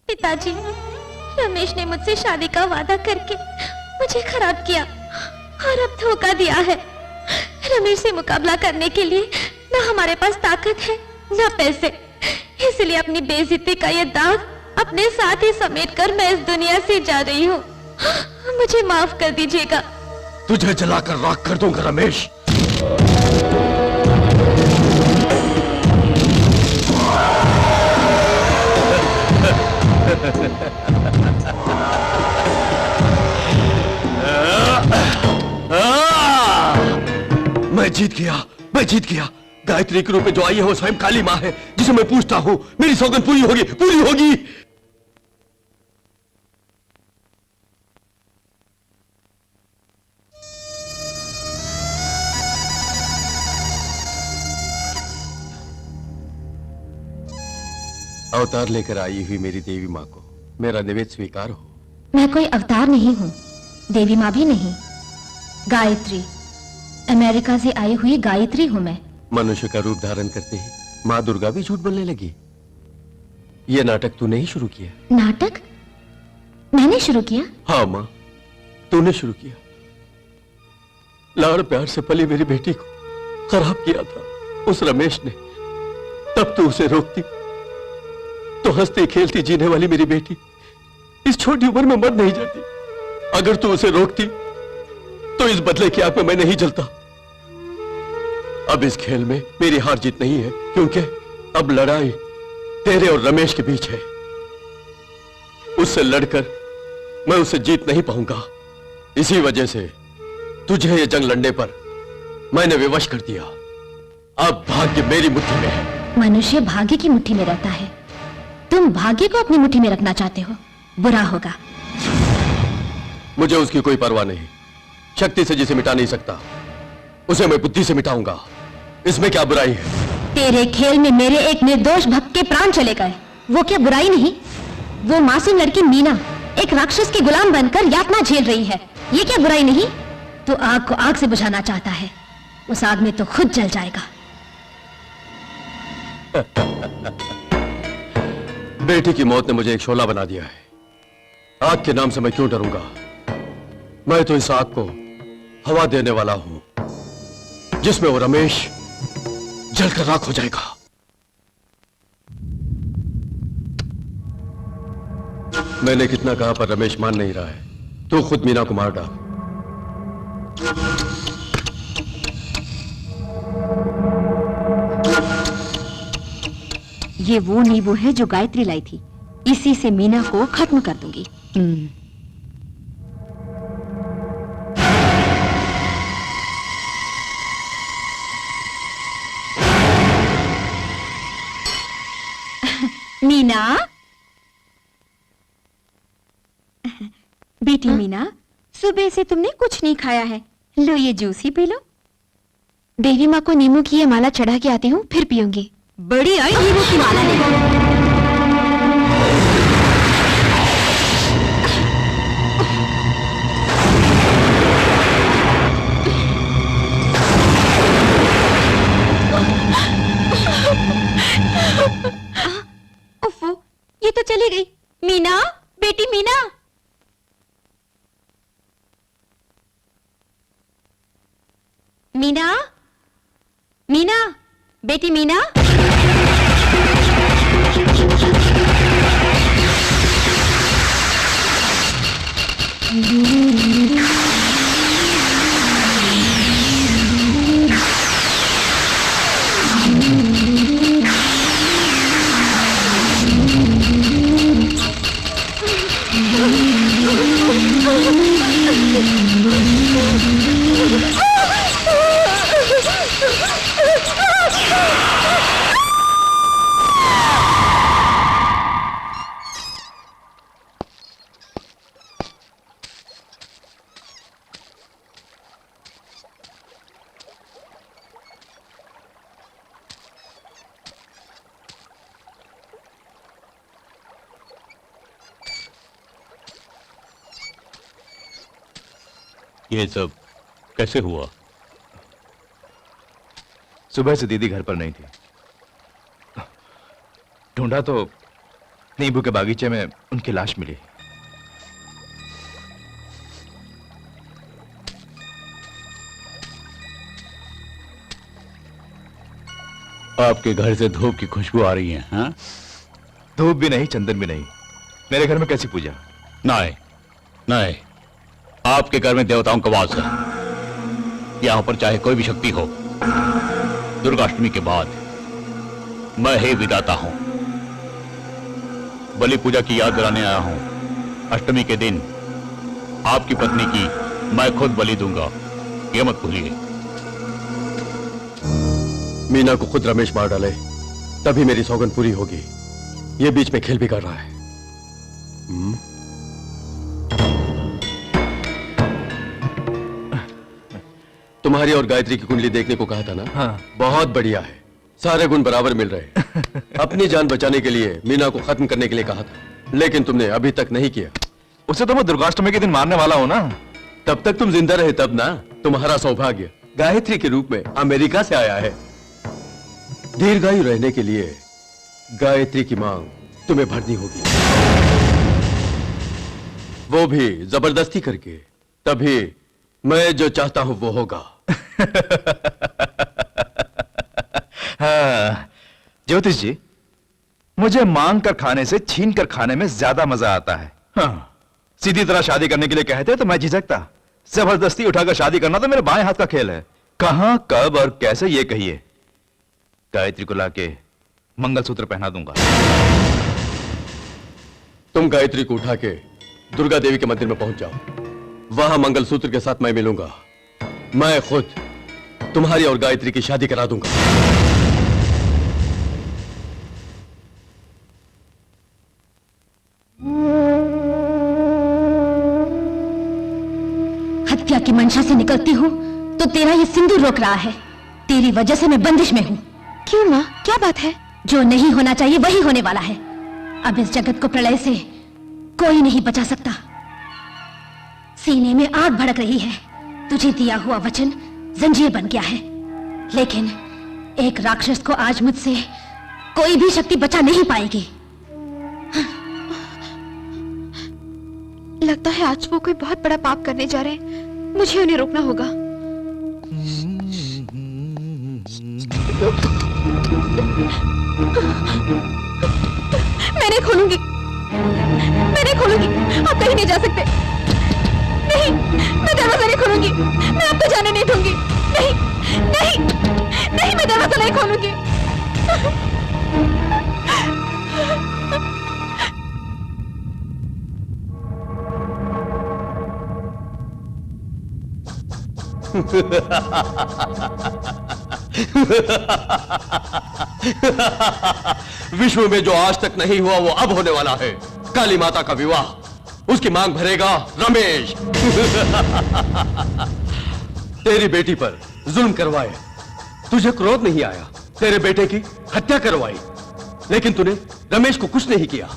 पिताजी, रमेश ने मुझसे शादी का वादा करके मुझे खराब किया और अब धोखा दिया है। रमेश से मुकाबला करने के लिए न हमारे पास ताकत है न पैसे, इसलिए अपनी बेइज्जती का ये दाग अपने साथ ही समेट कर मैं इस दुनिया से जा रही हूँ। मुझे माफ कर दीजिएगा। तुझे जलाकर राख कर दूंगा रमेश। मैं जीत गया, मैं जीत गया। गायत्री के रूप में जो आई है वो स्वयं काली मां है, जिसे मैं पूछता हूं। मेरी सौगंध पूरी होगी, पूरी होगी। अवतार लेकर आई हुई मेरी देवी मां को मेरा निवेदन स्वीकार हो। मैं कोई अवतार नहीं हूँ, देवी माँ भी नहीं। गायत्री, अमेरिका से आई हुई गायत्री हूँ मैं। मनुष्य का रूप धारण करते ही माँ दुर्गा भी झूठ बोलने लगी। ये नाटक तूने ही शुरू किया। नाटक मैंने शुरू किया? हाँ माँ, तूने शुरू किया। लाड़ प्यार से पली मेरी बेटी को खराब किया था उस रमेश ने। तब तू उसे रोकती तो हंसती खेलती जीने वाली मेरी बेटी इस छोटी उम्र में मर नहीं जाती। अगर तू उसे रोकती तो इस बदले की आग में मैं नहीं जलता। अब इस खेल में मेरी हार जीत नहीं है, क्योंकि अब लड़ाई तेरे और रमेश के बीच है। उससे लड़कर मैं उसे जीत नहीं पाऊंगा। इसी वजह से तुझे ये जंग लड़ने पर मैंने विवश कर दिया। अब भाग्य मेरी मुट्ठी में है। मनुष्य भाग्य की मुट्ठी में रहता है, तुम भाग्य को अपनी मुट्ठी में रखना चाहते हो। बुरा होगा। मुझे उसकी कोई परवाह नहीं। शक्ति से जिसे मिटा नहीं सकता उसे मैं बुद्धि से मिटाऊंगा। इसमें क्या बुराई है? तेरे खेल में मेरे एक निर्दोष भक्त के प्राण चले गए, वो क्या बुराई नहीं? वो मासूम लड़की मीना एक राक्षस की गुलाम बनकर यातना झेल रही है, ये क्या बुराई नहीं? तो आग को आग से बुझाना चाहता है, उस आग में तो खुद जल जाएगा। बेटी की मौत ने मुझे एक शोला बना दिया है। आग के नाम से मैं क्यों डरूंगा? मैं तो इस आग को हवा देने वाला हूं, जिसमें वो रमेश जलकर राख हो जाएगा। मैंने कितना कहा पर रमेश मान नहीं रहा है। तो खुद मीना को मार डाल। ये वो नींबू है जो गायत्री लाई थी, इसी से मीना को खत्म कर दूंगी। मीना, बेटी मीना, सुबह से तुमने कुछ नहीं खाया है, लो ये जूस ही पी लो। देवी माँ को नींबू की ये माला चढ़ा के आती हूँ, फिर पीऊंगी। बड़ी आई नींबू की माला ले। उफ़ो, ये तो चली गई। मीना, बेटी मीना। मीना, मीना, बेटी मीना। ये सब कैसे हुआ? सुबह से दीदी घर पर नहीं थी। ढूंढा तो नींबू के बागीचे में उनकी लाश मिली। आपके घर से धूप की खुशबू आ रही है, हाँ? धूप भी नहीं, चंदन भी नहीं। मेरे घर में कैसी पूजा? नहीं, नहीं, आपके घर में देवताओं का वास है। यहां पर चाहे कोई भी शक्ति हो, दुर्गाष्टमी के बाद मैं ही विदाता हूं। बलि पूजा की याद दिलाने आया हूं। अष्टमी के दिन आपकी पत्नी की मैं खुद बलि दूंगा, ये मत भूलिए। मीना को खुद रमेश मार डाले तभी मेरी सौगंध पूरी होगी। ये बीच में खेल भी कर रहा है। तुम्हारी और गायत्री की कुंडली देखने को कहा था ना? हाँ। बहुत बढ़िया है, सारे गुण बराबर मिल रहे हैं। अपनी जान बचाने के लिए मीना को खत्म करने के लिए कहा था, लेकिन तुमने अभी तक नहीं किया। उसे तो मैं दुर्गाष्टमी के दिन मारने वाला हूं ना। तब तक तुम जिंदा रहे तब ना। तुम्हारा सौभाग्य गायत्री के रूप में अमेरिका से आया है। दीर्घायु रहने के लिए गायत्री की मांग तुम्हें भरनी होगी, वो भी जबरदस्ती करके। तभी मैं जो चाहता हूं वो होगा। हाँ, ज्योतिष जी, मुझे मांग कर खाने से छीन कर खाने में ज्यादा मजा आता है। हाँ, सीधी तरह शादी करने के लिए कहते तो मैं झिझकता। जबरदस्ती उठाकर शादी करना तो मेरे बाएं हाथ का खेल है। कहां, कब और कैसे ये कहिए। गायत्री को लाके मंगलसूत्र पहना दूंगा। तुम गायत्री को उठा के दुर्गा देवी के मंदिर में पहुंच जाओ। वहां मंगलसूत्र के साथ मैं मिलूंगा। मैं खुद तुम्हारी और गायत्री की शादी करा दूंगा। हत्या की मंशा से निकलती हूँ तो तेरा ये सिंदूर रोक रहा है। तेरी वजह से मैं बंदिश में हूँ। क्यों माँ, क्या बात है? जो नहीं होना चाहिए वही होने वाला है। अब इस जगत को प्रलय से कोई नहीं बचा सकता। सीने में आग भड़क रही है। तुझे दिया हुआ वचन जंजीर बन गया है, लेकिन एक राक्षस को आज मुझसे कोई भी शक्ति बचा नहीं पाएगी। लगता है आज वो कोई बहुत बड़ा पाप करने जा रहे हैं। मुझे उन्हें रोकना होगा। मैं नहीं खोलूंगी, मैं नहीं खोलूंगी। आप कहीं नहीं जा सकते। नहीं, मैं दरवाजा नहीं खोलूंगी। मैं आपको जाने नहीं दूंगी। नहीं, नहीं, नहीं, मैं दरवाजा नहीं खोलूंगी। विश्व में जो आज तक नहीं हुआ वो अब होने वाला है। काली माता का विवाह, उसकी मांग भरेगा रमेश। तेरी बेटी पर जुल्म करवाए, तुझे क्रोध नहीं आया, तेरे बेटे की हत्या करवाई, लेकिन तूने रमेश को कुछ नहीं किया।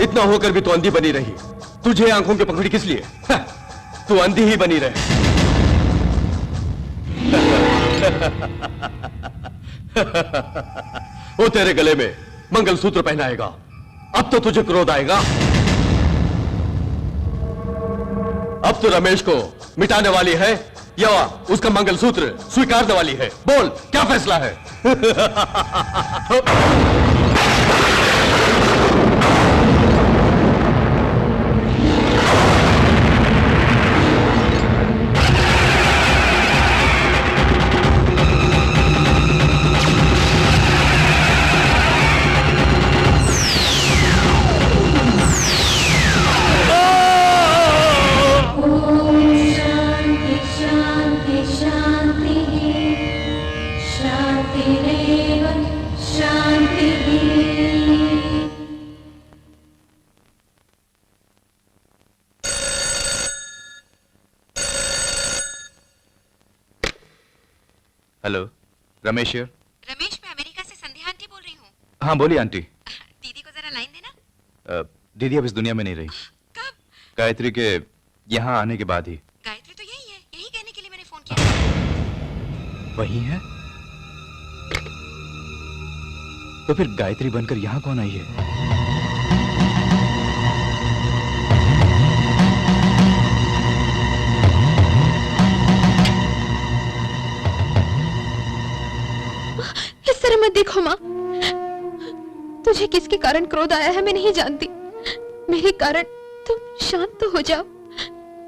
इतना होकर भी तू अंधी बनी रही। तुझे आंखों की पकड़ी किस लिए? तू अंधी ही बनी रहे। वो तेरे गले में मंगलसूत्र पहनाएगा। अब तो तुझे क्रोध आएगा। अब तो रमेश को मिटाने वाली है या उसका मंगलसूत्र स्वीकारने वाली है? बोल, क्या फैसला है? Hello, Ramesh here? रमेश, मैं अमेरिका से संध्या आंटी बोल रही हूँ। हाँ बोलिए आंटी। दीदी को जरा लाइन देना। दीदी अब इस दुनिया में नहीं रही। कब? गायत्री के यहाँ आने के बाद ही। गायत्री तो यही है, यही कहने के लिए मैंने फोन किया। वही है? तो फिर गायत्री बनकर यहाँ कौन आई है? इस तरह मत देखो माँ। तुझे किसके कारण क्रोध आया है मैं नहीं जानती। मेरे कारण तुम शांत तो हो जाओ,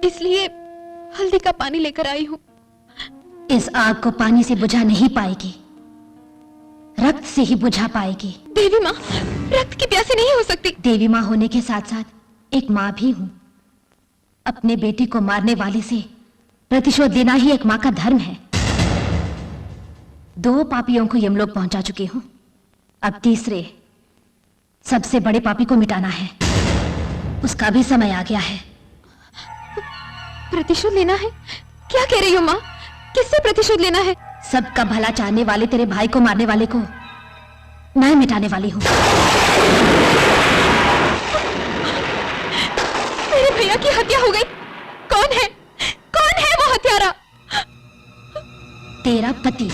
इसलिए हल्दी का पानी लेकर आई हूँ। इस आग को पानी से बुझा नहीं पाएगी, रक्त से ही बुझा पाएगी। देवी माँ, रक्त की प्यासी नहीं हो सकती। देवी माँ होने के साथ साथ एक माँ भी हूँ। अपने बेटे को मारने वाले से प्रतिशोध देना ही एक माँ का धर्म है। 2 पापियों को यमलोक पहुंचा चुकी हूं, अब तीसरे सबसे बड़े पापी को मिटाना है। उसका भी समय आ गया है। प्रतिशोध लेना है? क्या कह रही हो माँ? किससे प्रतिशोध लेना है? सबका भला चाहने वाले तेरे भाई को मारने वाले को मैं मिटाने वाली हूँ। मेरे भैया की हत्या हो गई। कौन है? कौन है वो हत्यारा? तेरा पति।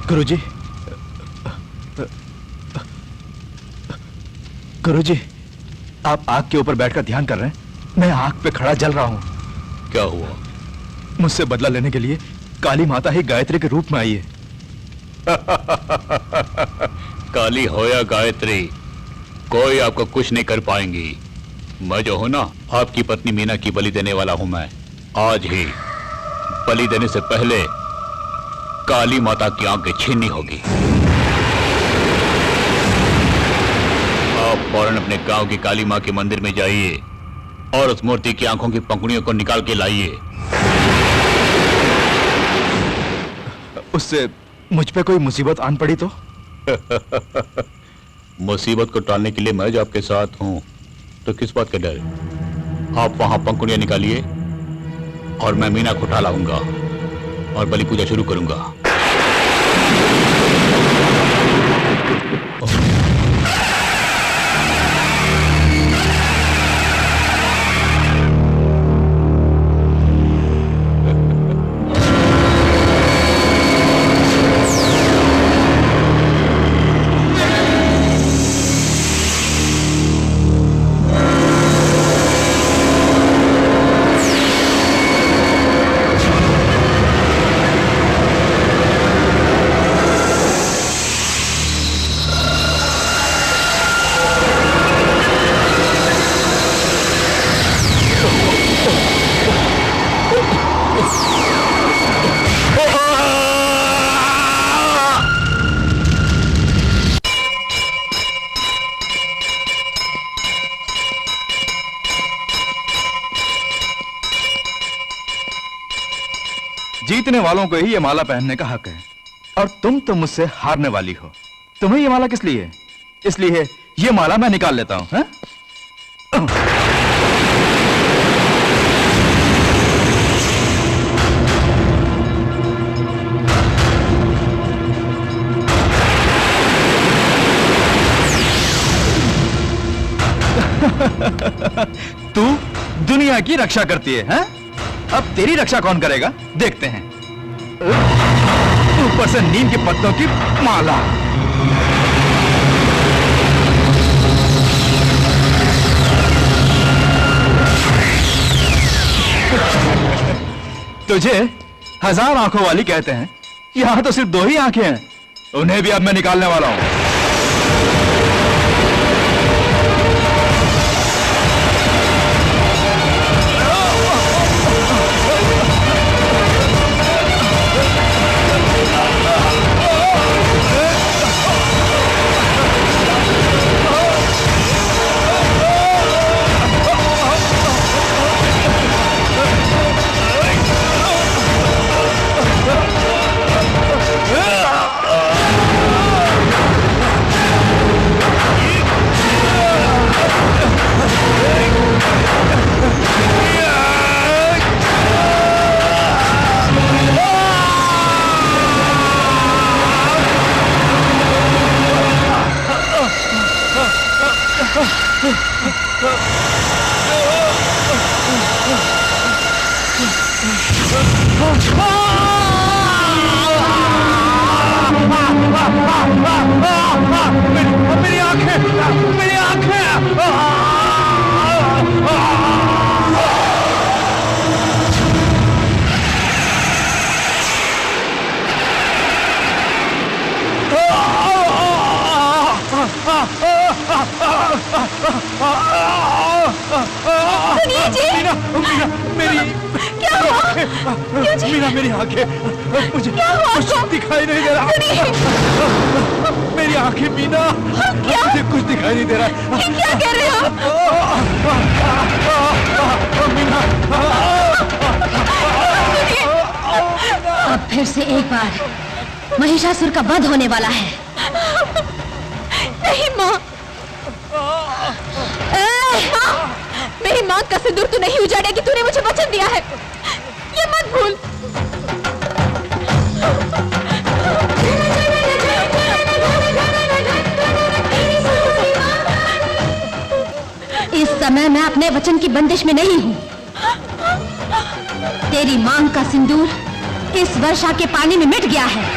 गुरुजी, गुरुजी, आप आग के ऊपर बैठकर ध्यान कर रहे हैं। मैं आग पे खड़ा जल रहा हूँ। क्या हुआ? मुझसे बदला लेने के लिए काली माता ही गायत्री के रूप में आई है। काली हो या गायत्री, कोई आपको कुछ नहीं कर पाएंगी। मैं जो हूं ना, आपकी पत्नी मीना की बलि देने वाला हूं। मैं आज ही बलि देने से पहले काली माता की आंखें छीननी होगी। आप फौरन अपने गांव की काली मां के मंदिर में जाइए और उस मूर्ति की आंखों की पंखुड़ियों को निकाल के लाइए। उससे मुझ पे कोई मुसीबत आन पड़ी तो? मुसीबत को टालने के लिए मैं जो आपके साथ हूं, तो किस बात का डर? आप वहां पंखुड़ियां निकालिए और मैं मीना को उठा लाऊंगा और बलि पूजा शुरू करूंगा। जीतने वालों को ही ये माला पहनने का हक है, और तुम तो मुझसे हारने वाली हो। तुम्हें ये माला किस लिए? इसलिए ये माला मैं निकाल लेता हूं। हाँ? तू दुनिया की रक्षा करती है, हैं? अब तेरी रक्षा कौन करेगा देखते हैं। ऊपर से नीम के पत्तों की माला। तुझे 1000 आंखों वाली कहते हैं, यहां तो सिर्फ 2 ही आंखें हैं, उन्हें भी अब मैं निकालने वाला हूं। मेरी आंखें, मेरी आंखें। मीना, मीना, मेरी क्या हुआ? क्यों जी? मीना, मेरी आंखें, मुझे कुछ दिखाई नहीं दे रहा। मेरी आंखें मीना, मुझे कुछ दिखाई नहीं दे रहा। ये क्या कह रहे हो? मीना, अब फिर से एक बार महिषासुर का वध होने वाला है। नहीं माँ, मेरी माँ का सिंदूर तू नहीं उजाड़ेगी, तूने मुझे वचन दिया है, ये मत भूल। इस समय मैं अपने वचन की बंदिश में नहीं हूँ। तेरी मांग का सिंदूर इस वर्षा के पानी में मिट गया है।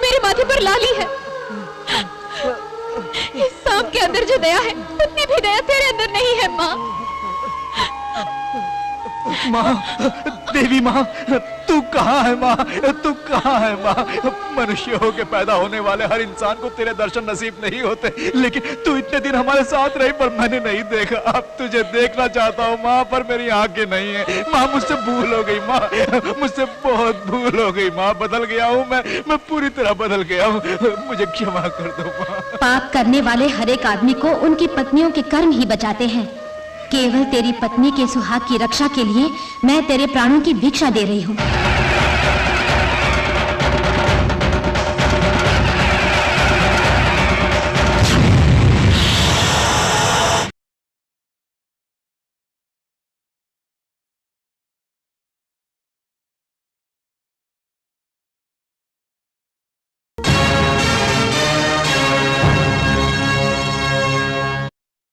मेरे माथे पर लाली है। इस सांप के अंदर जो दया है, उतनी भी दया तेरे अंदर नहीं है माँ। माँ, देवी माँ, तू कहाँ है माँ? तू कहाँ है माँ? मनुष्य होके पैदा होने वाले हर इंसान को तेरे दर्शन नसीब नहीं होते, लेकिन तू इतने दिन हमारे साथ रही पर मैंने नहीं देखा। अब तुझे देखना चाहता हूँ माँ, पर मेरी आंखें नहीं है। माँ, मुझसे भूल हो गई माँ, मुझसे बहुत भूल हो गई माँ। बदल गया हूँ मैं पूरी तरह बदल गया हूँ, मुझे क्षमा कर दो माँ। पाप करने वाले हर एक आदमी को उनकी पत्नियों के कर्म ही बचाते हैं। केवल तेरी पत्नी के सुहाग की रक्षा के लिए मैं तेरे प्राणों की भिक्षा दे रही हूँ।